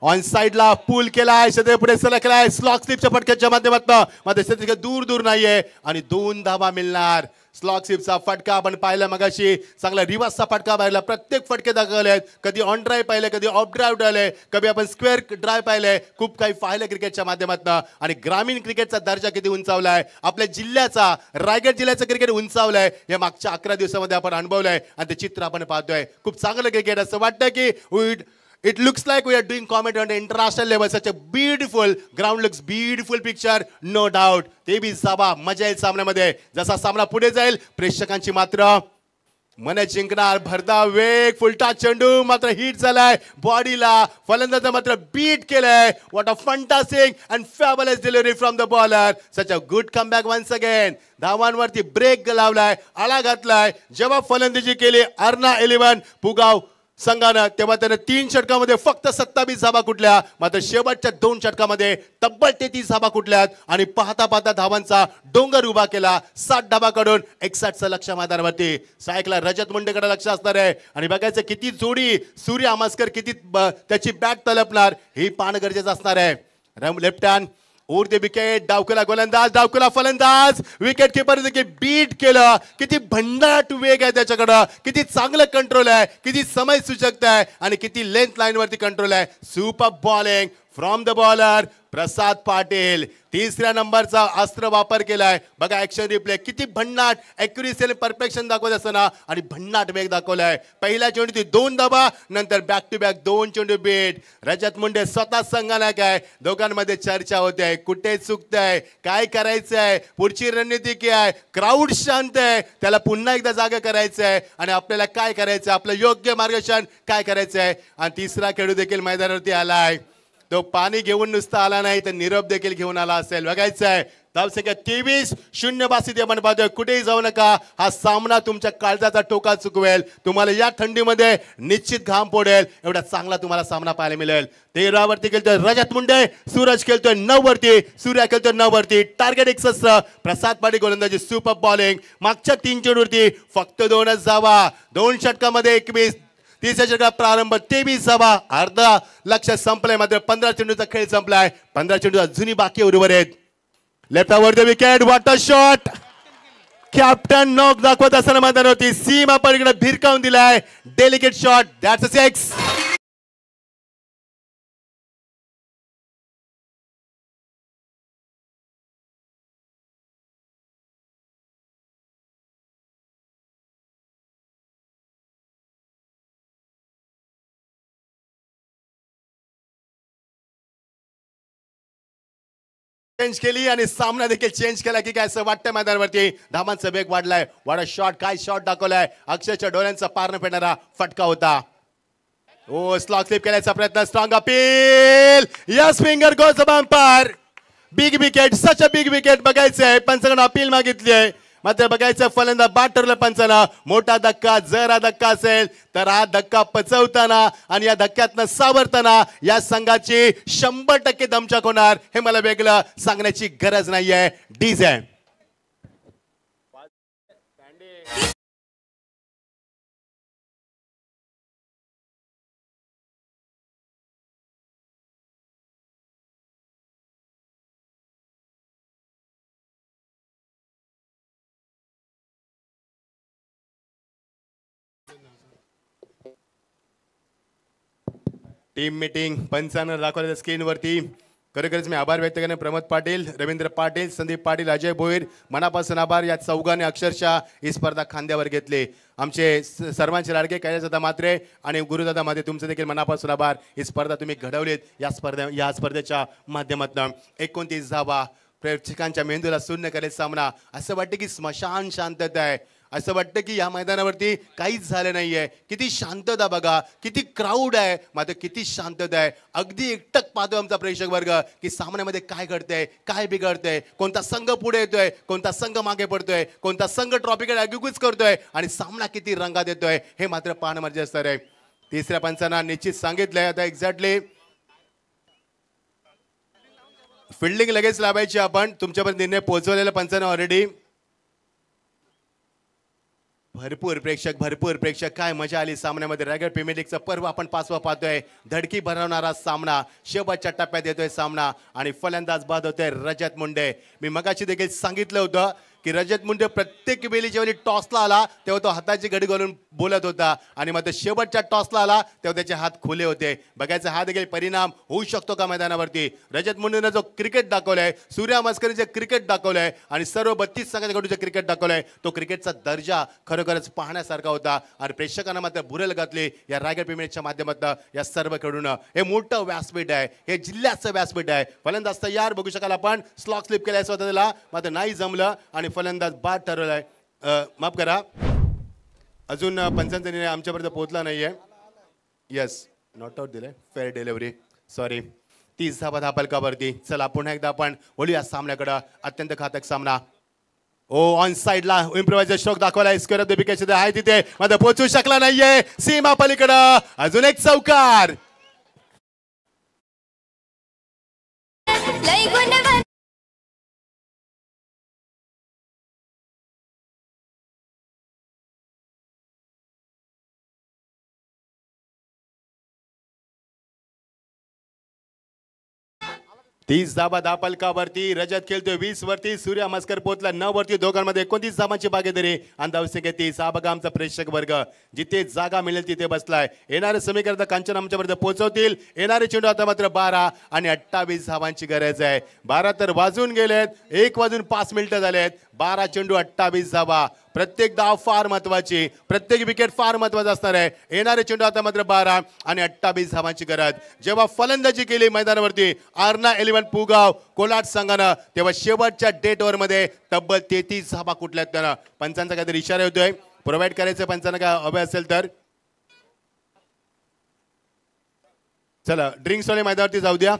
ऑन साइडला पूल केलाय, शेते पुढे सरकलाय स्लॉक स्लिपच्या फटक्याच्या माध्यमातून, मात्र शेते दूर दूर नाहीये आणि 2 धावा मिळणार. स्लॉक स्लिपचा फटका आपण पाहिला मगाशी, चांगला रिव्हर्सचा फटका पाहिला, प्रत्येक फटके दाखवले, कधी ऑन ड्राईव्ह पाहिले, कधी ऑफ ड्राईव्ह पाहिले, कधी आपण स्क्वेअर ड्राईव्ह पाहिले, खूप काही पाहिलं क्रिकेटच्या माध्यमातून. आणि ग्रामीण क्रिकेटचा दर्जा किती उंचावलाय, आपल्या जिल्ह्याचा रायगड जिल्ह्याचं क्रिकेट उंचावलंय हे मागच्या 11 दिवसामध्ये आपण अनुभवलंय आणि ते चित्र आपण पाहतोय. खूप चांगलं क्रिकेट असं वाटतं की it looks like we are doing commentary on the international level. Such a beautiful ground, looks beautiful picture, no doubt. ते बी जाबा मजा येईल सामन्यामध्ये. जसा सामना पुढे जाईल प्रेक्षकांची मात्र मन जिंकणार. भरदा वेग, फुलटा चेंडू मात्र हिट झालाय बॉडीला, फलंदाजा मात्र बीट केलंय. What a fantastic and fabulous delivery from the bowler. Such a good comeback once again. धावांवरती ब्रेक लावलाय, आळा घातलाय. जेव्हा फलंदाजी केली अर्ना 11 पुगाव संघानं, तेव्हा त्यानं 3 षटकामध्ये फक्त 27 धावा कुठल्या, मात्र शेवटच्या 2 षटकामध्ये तब्बल 33 धावा कुठल्यात आणि पाहता पाहता धावांचा डोंगर उभा केला. 60 धावाकडून 61चं लक्ष मैदानावरती. सायकला रजत मुंडेकडे लक्ष असणार आहे आणि बघायचं किती जोडी सूर्य आमासकर किती त्याची बॅट तलपणार हे पाहणं गरजेचं असणार आहे. Left hand over the wicket, डावकुला गोलंदाज, डावकुला फलंदाज, विकेट किपर देखील बीट केलं. किती भन्नाट वेग आहे त्याच्याकडं, किती चांगलं कंट्रोल आहे, किती समय सूचकता आहे आणि किती लेंथ लाईन वरती कंट्रोल आहे. Super bowling from the bowler Prasad Patil. 3ऱ्या नंबरचा अस्त्र वापर केलाय. बघा ऍक्शन रिप्ले, किती भन्नाट ॲक्युरेसी आणि परफेक्शन दाखवत असताना आणि भन्नाट वेग दाखवलाय. पहिल्या चेंडूत 2 धावा, नंतर बॅक टू बॅक 2 चेंडू बीट. रजत मुंडे स्वतः संघाला काय, दोघांमध्ये चर्चा होते, कुठे चुकतंय, काय करायचंय, पुढची रणनीती काय. क्राऊड शांत आहे, त्याला पुन्हा एकदा जागा करायचंय आणि आपल्याला काय करायचंय, आपलं योग्य मार्गदर्शन काय करायचंय. आणि 3रा खेळू देखील मैदानावरती आलाय. तो पाणी घेऊन नुसता आला नाही तर निरोप देखील घेऊन आला असेल. बघायचं आहे धावसंख्या 23, 0 बासित आपण पाहतोय. कुठेही जाऊ नका, हा सामना तुमच्या काळजाचा टोका चुकवेल. तुम्हाला या थंडीमध्ये निश्चित घाम पडेल एवढा चांगला तुम्हाला सामना पाहायला मिळेल. 13 वरती खेळतोय रजत मुंडे, सूरज खेळतोय 9 वरती, सूर्या खेळतोय 9 वरती. टार्गेट 61, प्रसाद पाटील गोलंदाजी, सुपर बॉलिंग. मागच्या 3 चेंडूवरती फक्त 2च धावा, 2 षटकामध्ये 21. 3ऱ्या षटकात प्रारंभ 23 धावा, अर्धा लक्ष संपलंय. मात्र 15 चेंडूचा खेळ संपलाय. 15 चेंडू अजूनही बाकी उर्वरित आहेत. Left over the wicket, what a shot. Captain knock दाखवत असताना मैदानावरती सीमा पलीकडे भिरकावून दिलाय. Delicate shot, that's a 6. Change केली आणि सामना देखील चेंज केला की काय असं वाटतं मैदानावरती. धावांचा वेग वाढलाय. वाडा शॉट, काय शॉट दाखवलाय. अक्षरच्या डोळ्यांचा पार न फेडणारा फटका होता. ओ स्लॉक स्लिप केल्याचा प्रयत्न, strong appeal, yes finger goes bumper. Big wicket, such a big wicket. बघायचंय पंचांकडे अपील मागितली आहे, मात्र बघायचं फलंदाज बाद ठरलं पंचांना. मोठा धक्का, जर हा धक्का असेल तर हा धक्का पचवताना आणि या धक्क्यातनं सावरताना या संघाची 100% दमछाक होणार. हे मला वेगळं सांगण्याची गरज नाहीये. डीजे टीम मीटिंग पंचांना दाखवलेल्या स्क्रीनवरती. खरोखरच मी आभार व्यक्त करणे प्रमोद पाटील, रवींद्र पाटील, संदीप पाटील, अजय भोईर, मनापासून आभार. या चौघांनी अक्षरशः ही स्पर्धा खांद्यावर घेतली. आमचे सर्वांचे लाडके कैलासदादा मात्रे आणि गुरुदादा मात्रे, तुमचे देखील मनापासून आभार. ही स्पर्धा तुम्ही घडवलीत या स्पर्धेच्या माध्यमातून. 29 धावा, प्रेक्षकांच्या मेंदूला शून्य करेल सामना. असं वाटतं की स्मशान शांतता आहे, असं वाटतं की या मैदानावरती काहीच झालं नाहीये. किती शांतता बघा, किती क्राऊड आहे, मात्र किती शांतता आहे. अगदी एकटक पाहतो आमचा प्रेक्षक वर्ग की सामन्यामध्ये काय घडतंय, काय बिघडतंय, कोणता संघ पुढे येतोय, कोणता संघ मागे पडतोय, कोणता संघ ट्रॉफीकडे अगुगूच करतोय आणि सामना किती रंगात येतोय हे मात्र पाहणं मर्जी असणार आहे. 3ऱ्या पंचांना निश्चित सांगितलंय आता एक्झॅक्टली फिल्डिंग लगेच लावायची. आपण तुमच्यापर्यंत निर्णय पोहोचवलेला पंचांना ऑलरेडी. भरपूर प्रेक्षक काय मजा आली सामन्यामध्ये. रायगड प्रीमियर लीगचा पर्व आपण 5वा पाहतोय. धडकी भरवणारा सामना शेवटच्या टप्प्यात येतोय सामना आणि फलंदाज बाद होतोय रजत मुंडे. मी मगाशी देखील सांगितलं होतं की रजत मुंडे प्रत्येक वेळी जेव्हा टॉसला आला तेव्हा तो हाताची घडी घालून बोलत होता आणि मग शेवटच्या टॉसला आला तेव्हा त्याचे हात खुले होते. बघायचा हा देखील परिणाम होऊ शकतो का मैदानावरती. रजत मुंडेनं जो क्रिकेट दाखवलाय, सूर्या मस्करी जे क्रिकेट दाखवलंय आणि सर्व 32 संघाच्या कडून जे क्रिकेट दाखवलंय तो क्रिकेटचा दर्जा खरोखरच पाहण्यासारखा होता आणि प्रेक्षकांना मात्र भुरळ घातली या रायगड प्रीमियरच्या माध्यमातून या सर्व कडून. हे मोठं व्यासपीठ आहे, हे जिल्ह्याचं व्यासपीठ आहे. फलंदाज तयार बघू शकाल आपण. स्लॉक स्लिप केलाय स्वतःला मात्र नाही जमलं आणि फलंदाज बाद ठरवलाय. माफ करा, अजून पंचांचा निर्णय आमच्यापर्यंत पोहोचला नाहीये. येस, नॉट आउट दिलंय, फेअर डिलिव्हरी, सॉरी. 30 धावा धापलकावरती. चला पुन्हा एकदा आपण बोलूया सामन्याकडं. अत्यंत घातक सामना. ऑन साइडला इम्प्रोवायझर स्ट्रोक दाखवलाय. स्क्वेअर ऑफ द विकेट आहे तिथे मात्र पोहोचू शकला नाहीये. सीमा पलीकडं अजून एक चौकार. लय 30 धाबा धापलकावरती. रजत खेळतोय 20 वरती. सूर्या मस्कर पोहोचला 9 वरती. दोघांमध्ये 29 धाबांची भागीदारी आणि धावसंख्या 30. हा बघा आमचा प्रेक्षक वर्ग जिथे जागा मिळेल तिथे बसलाय. येणारे समीकरण कांचन आमच्यापर्यंत पोहोचवतील. येणारे चेंडू आता मात्र 12 आणि 28 धाबांची गरज आहे. 12 तर वाजून गेलेत. 1 वाजून 5 मिनिटं झालेत. 12 चेंडू 28 धाबा. प्रत्येक धाव फार महत्वाची, प्रत्येक विकेट फार महत्वाचा असणार आहे. येणारे चेंडू आता मात्र 12 आणि 28 धावांची गरज. जेव्हा फलंदाजी केली मैदानावरती आर्ना 11 पुगाव कोलाट संघानं तेव्हा शेवटच्या डेट ओव्हर मध्ये तब्बल 33 धाबा कुठल्यात त्यानं. पंचांचा काहीतरी इशारा होतोय, प्रोव्हाइड करायचं पंचांना काय हवे असेल तर. चला ड्रिंक्स वाले मैदानावरती जाऊ द्या.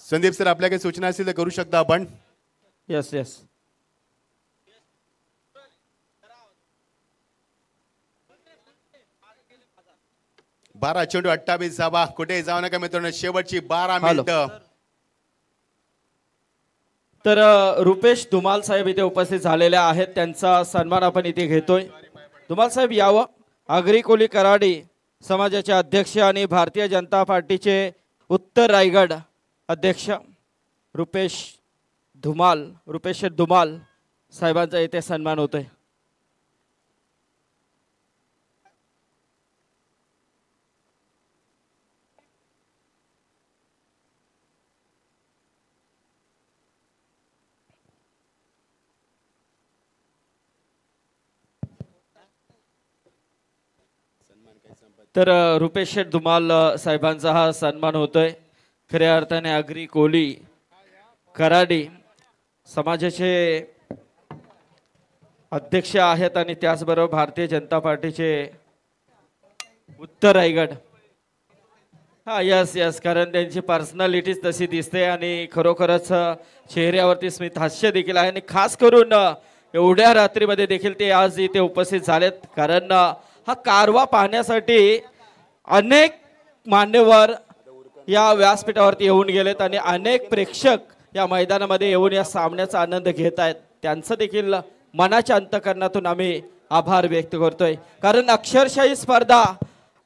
संदीप सर आपल्या काही सूचना असतील तर करू शकता आपण. Yes yes. 12 चेंडू 28 धाबा. कुठे जाऊ नका मित्रांनो, शेवटची 12 मिनिटं. तर रुपेश धुमाल साहेब इथे उपस्थित झालेले आहेत. त्यांचा सन्मान आपण इथे घेतोय. धुमाल साहेब यावं. आगरी कोली कराडी समाजाचे अध्यक्ष आणि भारतीय जनता पार्टीचे उत्तर रायगड अध्यक्ष रुपेश धुमाल साहेबांचा इथे सन्मान होतोय. तर रुपेश शेठ धुमाल साहेबांचा हा सन्मान होतोय. खऱ्या अर्थाने आगरी कोली कराडी समाजाचे अध्यक्ष आहेत आणि त्याचबरोबर भारतीय जनता पार्टीचे उत्तर रायगड. हा यस यस, कारण त्यांची पर्सनॅलिटीच तशी दिसते आणि खरोखरच चेहऱ्यावरती स्मित हास्य देखील आहे आणि खास करून एवढ्या रात्रीमध्ये देखील ते आज इथे उपस्थित झालेत. कारण हा कारवा पाहण्यासाठी अनेक मान्यवर या व्यासपीठावरती येऊन गेलेत आणि अनेक प्रेक्षक या मैदानामध्ये येऊन या सामन्याचा आनंद घेत आहेत. त्यांचं देखील मनाच्या अंतःकरणातून आम्ही आभार व्यक्त करतोय. कारण अक्षरशः ही स्पर्धा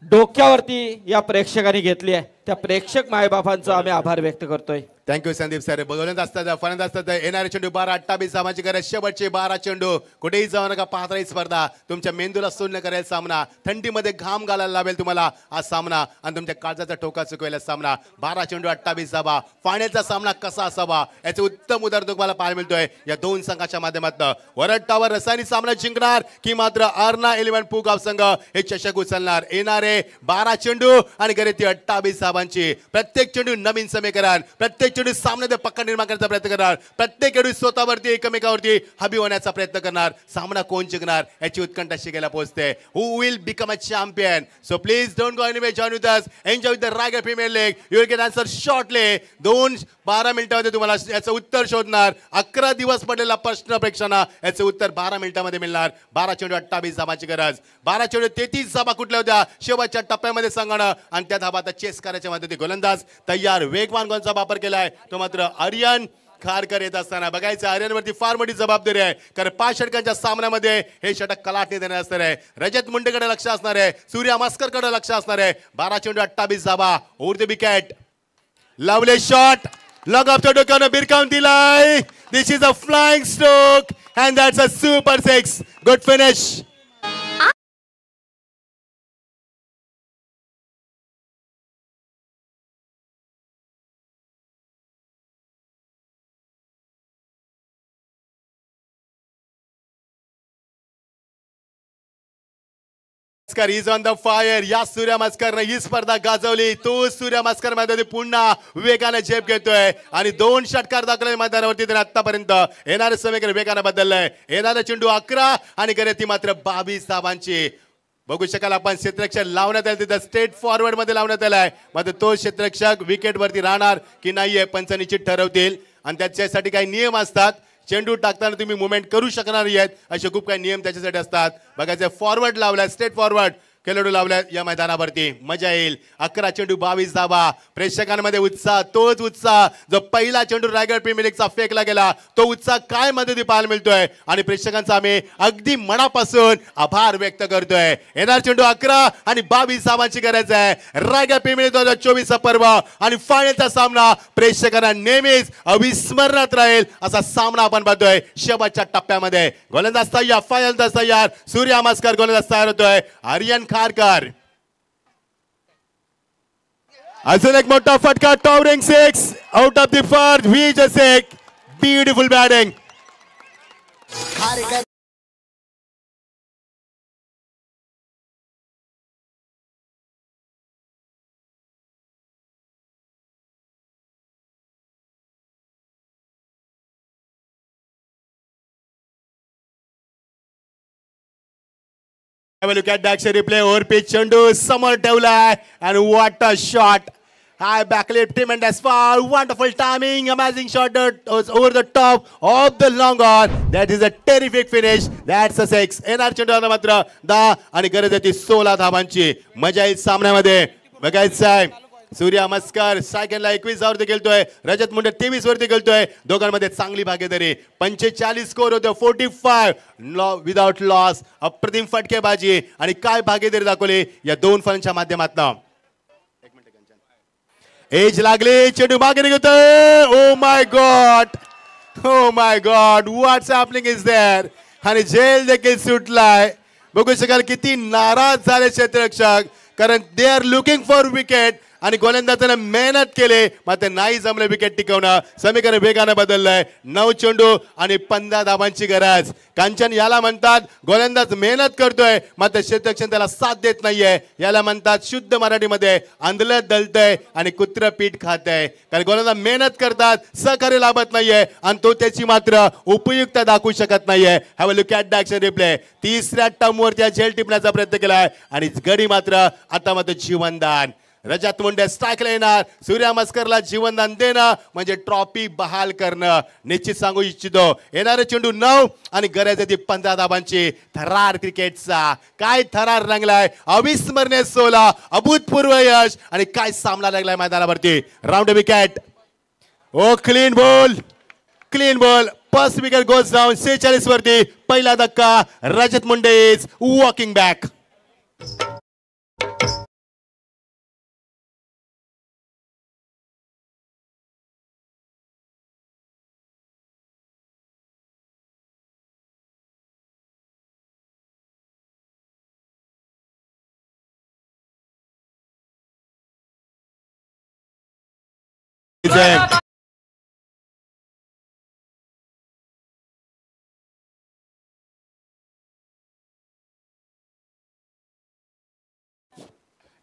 डोक्यावरती या प्रेक्षकांनी घेतली आहे. त्या प्रेक्षक मायबापांचा आम्ही आभार व्यक्त करतोय. Thank you Sandeep sir. बघवत असतात फलंदाज असतात. येणारे चेंडू 12-28 धावांची गरज. शेवटचे 12 चेंडू. कुठेही जाऊ नका, पाहत राहील स्पर्धा. तुमच्या मेंदूला सुन्न करेल सामना. थंडीमध्ये घाम घालायला लावेल तुम्हाला हा सामना आणि तुमच्या काळजाचा ठोका चुकवेल सामना. 12 चेंडू 28 धावा. फायनलचा सामना कसा असावा याचे उत्तम उदाहरण तुम्हाला पाहायला मिळतोय या दोन संघाच्या माध्यमातून. वरट्टावर रसायनी सामना जिंकणार की मात्र आर्ना 11 पुगाव संघ हे चषक उचलणार. येणारे 12 चेंडू आणि गरज 28 धावांची. प्रत्येक चेंडू नवीन समीकरण. प्रत्येक चेंडू सामन्यात पक्का निर्माण करण्याचा प्रयत्न करणार. प्रत्येक चेंडू स्वतःवरती एकमेकावरती हबी होण्याचा प्रयत्न करणार. सामना कोण जिंकणार याची उत्कंठा शिकायला पोहोचते. Who will become a champion. So please don't go anyway, join with us, enjoy with the Raigad premier league. You will get answer shortly. 12 मिनिटांमध्ये तुम्हाला याचं उत्तर शोधणार. 11 दिवस पडलेला प्रश्न प्रेक्षकांना याचं उत्तर 12 मिनिटांमध्ये मिळणार. 12 चेंडू 28 धाबांची गरज. 12 चेंडू 33 धाबा कुठल्या होत्या शेवटच्या टप्प्यामध्ये संघानं आणि त्या धाबा आता चेस करायच्या मध्ये गोलंदाज तयार. वेगवान गोलचा वापर केलाय तो मात्र आर्यन खारकर येत असताना बघायचं आर्यनवरती फार मोठी जबाबदारी आहे, कारण 5 षटकांच्या सामन्यामध्ये हे षटक कलाटणी देणार असणार आहे. रजत मुंडेकडे लक्ष असणार आहे, सूर्या मस्करकडे लक्ष असणार आहे. 12 चेंडू 28 धावा over the wicket. Lovely shot long off the डोक्यानं बिरकावून दिलाय. This is a flying stroke and that's a super 6. Good finish. He's on the fire. या सूर्या मस्करने ही स्पर्धा गाजवली. तो सूर्या मस्कर मध्ये पुन्हा वेगाने झेप घेतोय आणि 2 षटकार दाखवले मैदानावरती. त्याने आतापर्यंत येणारे समीकरण वेगाने बदललंय. येणारा चेंडू 11 आणि गती मात्र 22 धावांची. बघू शकाल आपण क्षेत्ररक्षक लावण्यात आले तिथे स्ट्रेट फॉरवर्ड मध्ये लावण्यात आलाय. मात्र तो क्षेत्ररक्षक विकेट वरती राहणार की नाहीये पंच निश्चित ठरवतील आणि त्याच्यासाठी काही नियम असतात. चेंडू टाकताना तुम्ही मुवमेंट करू शकणार नाहीत असे खूप काही नियम त्याच्यासाठी असतात. बघायचं फॉरवर्ड लावलाय, स्ट्रेट फॉरवर्ड खेळाडू लावलाय या मैदानावरती. मजा येईल. 11 चेंडू 22 धावा. प्रेक्षकांमध्ये उत्साह, तोच उत्साह जो पहिला चेंडू रायगड प्रीमियर लीगचा फेकला गेला तो उत्साह काय मध्ये पाहायला मिळतोय आणि प्रेक्षकांचा आम्ही अगदी मनापासून आभार व्यक्त करतोय. येणार चेंडू 11 आणि 22 धावांची गरज आहे. रायगड प्रीमियर लीग 2024 चा पर्व आणि फायनलचा सामना प्रेक्षकांना नेहमीच अविस्मरणात राहील असा सामना आपण पाहतोय शेवटच्या टप्प्यामध्ये. गोलंदाज तयार, फायनलचा तयार. सूर्या मस्कर गोलंदाज तयार होतोय. आर्यन खारकर. अजून एक मोठा फटका. Towering 6 out of the first. We just एक beautiful batting. Have a look at the action replay. Over pitch चेंडू समोर ठेवलाय and what a shot. High backlip, tremendous foul, wonderful timing, amazing shot over the top of the long on. That is a terrific finish. That's a 6. येणार चेंडू मात्र 10 आणि गरज आहे ती 16 धावांची. मजा येईल सामन्यामध्ये. बघायचं आहे सूर्या मस्कर सेकंडला 21 वरती खेळतोय. रजत मुंडे 23 वरती खेळतोय. दोघांमध्ये चांगली भागीदारी. 45 स्कोर होतो. 45 विदाउट लॉस. अप्रतिम फटकेबाजी आणि काय भागीदारी दाखवली या दोन फलंदाजांच्या माध्यमातून. एज लागली. चेंडू मागे निघतोय. Oh my god, oh my god, what's happening is there. आणि झेल देखील सुटलाय. बघू शकाल किती नाराज झाले क्षेत्ररक्षक, कारण they are looking for wicket आणि गोलंदाजाने मेहनत केले मात्र नाही जमले विकेट टिकवणं. समीकरण वेगाने बदललंय. 9 चेंडू आणि 15 धावांची गरज. कांचन याला म्हणतात गोलंदाज मेहनत करतोय मात्र क्षेत्ररक्षण त्याला साथ देत नाहीये. याला म्हणतात शुद्ध मराठीमध्ये आंधळ दलतय आणि कुत्र पीठ खातय. कारण गोलंदाज मेहनत करतात, सहकार्य लाभत नाहीये आणि तो त्याची मात्र उपयुक्तता दाखवू शकत नाहीये. Have a look at the action replay. 3ऱ्या टर्मवरती या झेल टिपण्याचा प्रयत्न केलाय आणि गडी मात्र आता मात्र जीवनदान. रजत मुंडे स्ट्राईकला येणार. सूर्या मस्करला जीवनदान देणं म्हणजे ट्रॉफी बहाल करणं. निश्चित सांगू इच्छितो येणारे चेंडू 9 आणि गरज आहे ती 15 धावांची. थरार क्रिकेटचा काय थरार रंगलाय. अविस्मरणीय 16 अभूतपूर्व यश आणि काय सामना लागलाय मैदानावरती. Round wicket. Oh clean ball, clean ball. First wicket goes down. 46 वरती पहिला धक्का. Rajat Munde is walking back.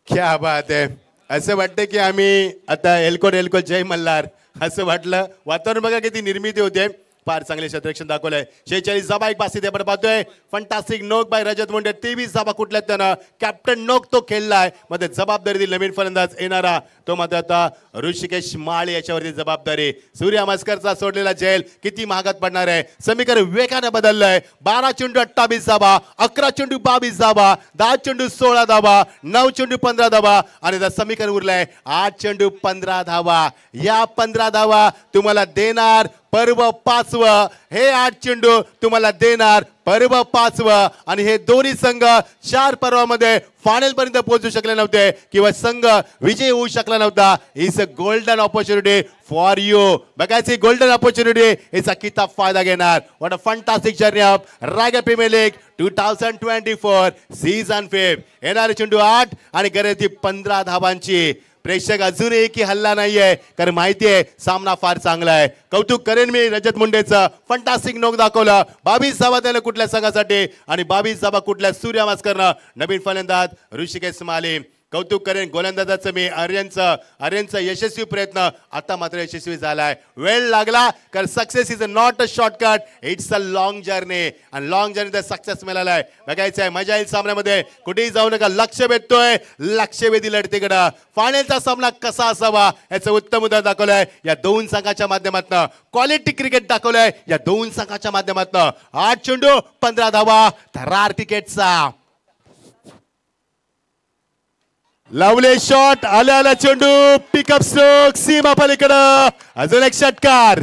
क्या बात आहे. असं वाटतं की आम्ही आता एल्को जय मल्हार असं वाटलं. वातावरण बघा किती निर्मिती होते. फार चांगले क्षेत्ररक्षण दाखवलंय. 46 धाबा एक पासी आपण पाहतोय. फंटास्टिक नोक बाय रजत मुंडे. 23 धाबा कुठल्यात त्यानं कॅप्टन नोक तो खेळलाय. मध्ये जबाबदारी दिली नवीन फलंदाज येणारा तो मात्र आता ऋषिकेश माळे याच्यावरती जबाबदारी. सूर्या मस्करचा सोडलेला झेल किती महागात पडणार आहे. समीकरण वेगाने बदललंय. 12 चेंडू 28 धाबा. 11 चेंडू 22 धाबा. 10 चेंडू 16 धाबा. 9 चेंडू 15 धाबा आणि समीकरण उरलंय 8 चेंडू 15 धावा. या 15 धावा तुम्हाला देणार पर्व 5वं. हे 8 चेंडू तुम्हाला देणार पर्व 5वं. आणि हे दोन्ही संघ 4 पर्वामध्ये फायनल पर्यंत पोहोचू शकले नव्हते किंवा संघ विजयी होऊ शकला नव्हता. Is a golden opportunity for you. बघायची गोल्डन ऑपॉर्च्युनिटी याचा किताब फायदा घेणार. What a fantastic journey of Raigad premier league 2024 season 5. येणारे चेंडू 8 आणि गरज 15 धावांची. प्रेक्षक अजूनही की हल्ला नाहीये कारण माहिती आहे सामना फार चांगला आहे. कौतुक करेन मी रजत मुंडेचं. फंटास्टिक नोक दाखवलं. 22 धावा त्याला कुठल्या संघासाठी आणि 22 धावा कुठल्या सूर्यनमस्कारनं. नवीन फलंदाज ऋषिकेश माली. कौतुक करेन गोलंदाजाचं मी आर्यनचा यशस्वी प्रयत्न आता मात्र यशस्वी झालाय. वेळ लागला कारण success is not a shortcut, it's a long journey. आणि लॉंग जर्नी सक्सेस मिळालाय. बघायचं आहे मजा येईल सामन्यामध्ये. कुठेही जाऊ नका. लक्ष भेटतोय लक्षवेधी लढतीकडं. फायनलचा सामना कसा असावा याचं उत्तम उदाहरण दाखवलंय या दोन संघाच्या माध्यमातून. क्वालिटी क्रिकेट दाखवलंय या दोन संघाच्या माध्यमातून. 8 चेंडू 15 धावा थरार क्रिकेटचा. लवले शॉट आल्या चेंडू पिकअप स्ट्रोक सीमा पलीकडं. अजून एक षटकार.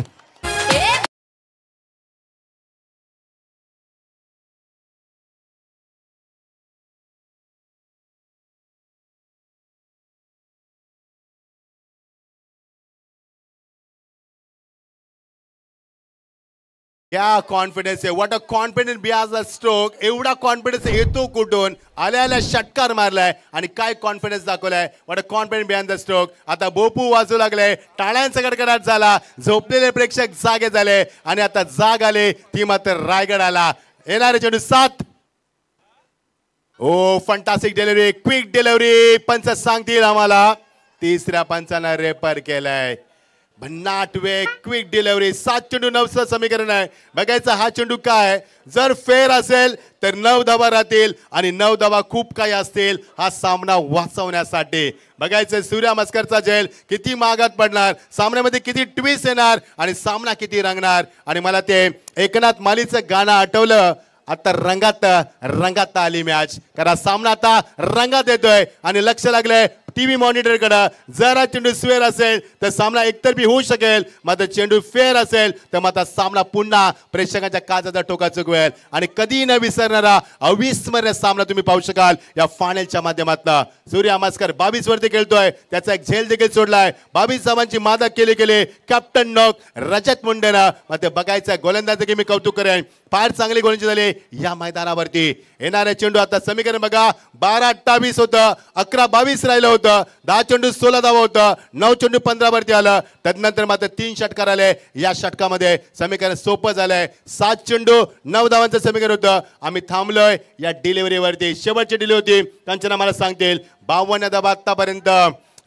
क्या कॉन्फिडन्स आहे. What a confidence behind the stroke. एवढा कॉन्फिडन्स येतो कुठून. आल्या षटकार मारलाय आणि काय कॉन्फिडन्स दाखवलाय. What a confidence behind the stroke. आता बोपू वाजू लागले. टाळ्यांचा कडकडाट झाला. झोपलेले प्रेक्षक जागे झाले आणि आता जाग आले ती मात्र रायगड आला. येणारे चेंडू 7. ओ फंटास्टिक डिलिव्हरी. Quick delivery. पंच सांगतील आम्हाला. तिसऱ्या पंचानं रेपर केलाय. भन्नाट वे क्विक डिलिव्हरी. 7 चेंडू 9चं समीकरण आहे. बघायचं हा चेंडू काय. जर फेर असेल तर 9 धावा राहतील आणि 9 धावा खूप काही असतील हा सामना वाचवण्यासाठी. बघायचं सूर्यनमस्कारचा झेल किती मागात पडणार. सामन्यामध्ये किती ट्विस्ट येणार आणि सामना किती रंगणार. आणि मला ते एकनाथ मालीचं गाणं आठवलं. आता रंगात आली मॅच. कारण सामना आता रंगात येतोय आणि लक्ष लागलंय टीव्ही मॉनिटर कडे. जर हा चेंडू स्वेअर असेल तर सामना एकतर्फी होऊ शकेल. मात्र चेंडू फेअर असेल तर मात्र सामना पुन्हा प्रेक्षकांच्या काचाचा टोका चुकवेल आणि कधी न विसरणारा अविस्मरणीय सामना तुम्ही पाहू शकाल या फायनलच्या माध्यमातून. सूर्यनमस्कार 22 वरती खेळतोय. त्याचा एक झेल देखील सोडलाय. 22 धावांची मादक केली कॅप्टन नॉक रजत मुंडेनं. मात्र बघायचं गोलंदाज की मी कौतुक करेन. फार चांगली गोलंदाजी झाली या मैदानावरती. येणारे चेंडू आता समीकरण बघा. 12-28 होतं. 11-22 राहिलं होतं. 10 चेंडू 16 धावा होतं. 9 चेंडू 15 वरती आलं. त्यानंतर मात्र 3 षटकार आले. या षटकामध्ये समीकरण सोपं झालंय. 7 चेंडू 9 धावांचं समीकरण होतं. आम्ही थांबलोय या डिलिव्हरीवरती. शेवटची डिलिव्हरी होती. कंचना मला सांगतील 52 धावा आतापर्यंत.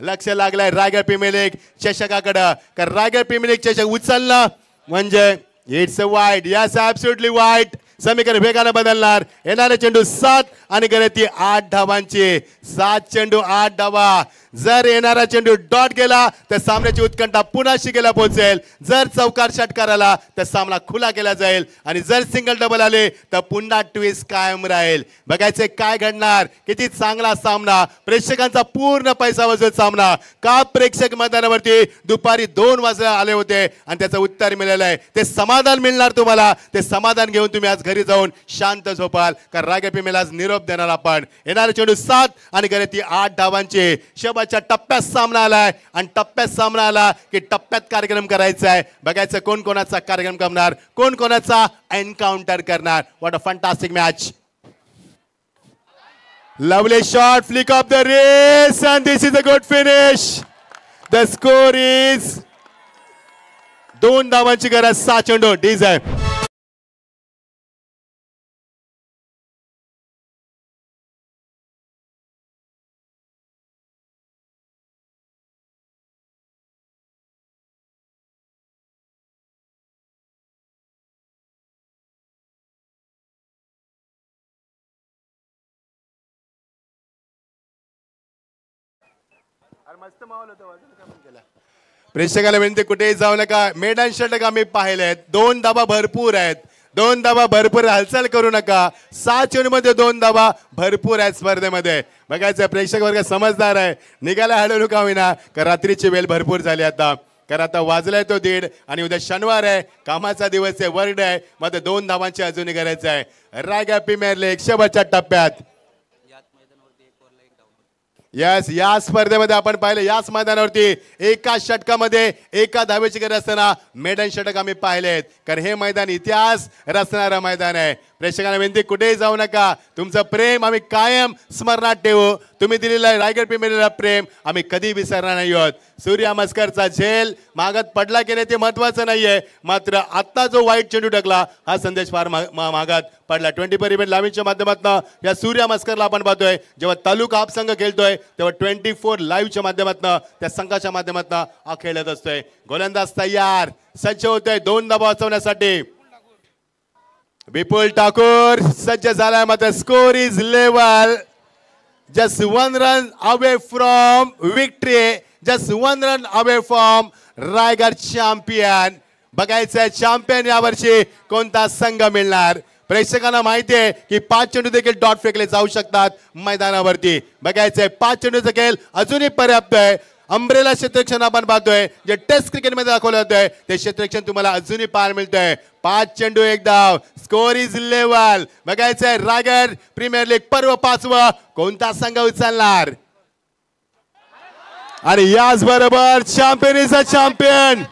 लक्ष लागलंय रायगड प्रीमियर लीग चषकाकडं. कारण रायगड प्रीमियर लीग चषक उचलणं म्हणजे इट्स अ वाईट. यस ॲब्सोल्युटली वाईट. समीकरण वेगाने बदलणार. येणारे चेंडू 7 आणि गरती 8 धावांची. 7 चेंडू 8 धावा. जर येणारा चेंडू डॉट गेला तर सामन्याची उत्कंठा पुन्हा शिगेला पोहोचेल. जर चौकार षटकार आला तर सामना खुला केला जाईल आणि जर सिंगल डबल आले तर पुन्हा ट्विस्ट कायम राहील. बघायचे काय घडणार. किती चांगला सामना. प्रेक्षकांचा पूर्ण पैसा वसूल सामना. का प्रेक्षक मैदानावरती दुपारी 2 वाजता आले होते आणि त्याचं उत्तर मिळालं आहे. ते समाधान मिळणार तुम्हाला. ते समाधान घेऊन तुम्ही आज घरी जाऊन शांत झोपाल. कारण रायगड प्रीमियर आज निरोप देणार आपण. येणारे चेंडू 7 आणि गरती 8 धावांची. शेवटच्या टप्प्यात सामना आलाय आणि टप्प्यात सामना आला की टप्प्यात कार्यक्रम करायचा आहे. बघायचं कोण कोणाचा कार्यक्रम करणार. कोण कोणाचा एन्काउंटर करणार. What a fantastic match. Lovely shot flick off the race and this is a good finish. The score is 2 धावांची गरज. 7 चेंडू डीझाय. प्रेक्षकाला विनंती कुठेही जाऊ नका. मेडन षटक आम्ही पाहिलेत. 2 धावा भरपूर आहेत. 2 धावा भरपूर. हालचाल करू नका. 6 चेंडूमध्ये 2 धावा भरपूर आहेत स्पर्धेमध्ये. बघायचं प्रेक्षक वर्ग समजदार आहे. निघायला हळू नका होईना. कारण रात्रीची वेळ भरपूर झाली आता. कारण आता वाजलाय तो 1:30 आणि उद्या शनिवार आहे, कामाचा दिवस आहे, वर्ड आहे. मात्र 2 धावांची अजूनही गरज आहे. रायगड प्रीमियर लीग शेवटच्या टप्प्यात. यस, या स्पर्धेमध्ये आपण पाहिलं, याच मैदानावरती एका षटकामध्ये एका धावेची गरज असताना मेडन षटक आम्ही पाहिलेत. कारण हे मैदान इतिहास रचणारं मैदान आहे. प्रेक्षकांना विनंती, कुठेही जाऊ नका. तुमचं प्रेम आम्ही कायम स्मरणात ठेवू. तुम्ही दिलेलं रायगड प्रीमियर प्रेम आम्ही कधी विसरणार नाही आहोत. सूर्या मस्करचा झेल मागत पडला की नाही ते महत्वाचं नाहीये, मात्र आता जो वाईट चेंडू टाकला हा संदेश फार मागत पडला. 24 इव्हेंट लाईव्हच्या माध्यमातून या सूर्या मस्करला आपण पाहतोय. जेव्हा तालुका हाफ संघ खेळतोय तेव्हा 24 लाईव्हच्या माध्यमातून त्या संघाच्या माध्यमातून हा खेळत असतोय. गोलंदाज तयार, सज्ज होतोय 2 धावा वाचवण्यासाठी. विपुल ठाकूर सज्ज झालाय, मात्र score is level. Just 1 run away from victory, just 1 run away from Raigad champion. बघायचंय चॅम्पियन यावर्षी कोणता संघ मिळणार. प्रेक्षकांना माहिती आहे की 5 चेंडू देखील डॉट फेकले जाऊ शकतात मैदानावरती. बघायचंय 5 चेंडूचा खेळ अजूनही पर्याप्त आहे. अंब्रेला क्षेत्ररक्षण आपण पाहतोय, जे टेस्ट क्रिकेटमध्ये दाखवलं जातंय ते क्षेत्ररक्षण तुम्हाला अजूनही पाहायला मिळतंय. 5 चेंडू 1 धाव, स्कोर इज लेवल. बघायचंय रायगड प्रीमियर लीग पर्व 5वं कोणता संघ उचलणार. आणि याच बरोबर चॅम्पियन इज अ चॅम्पियन.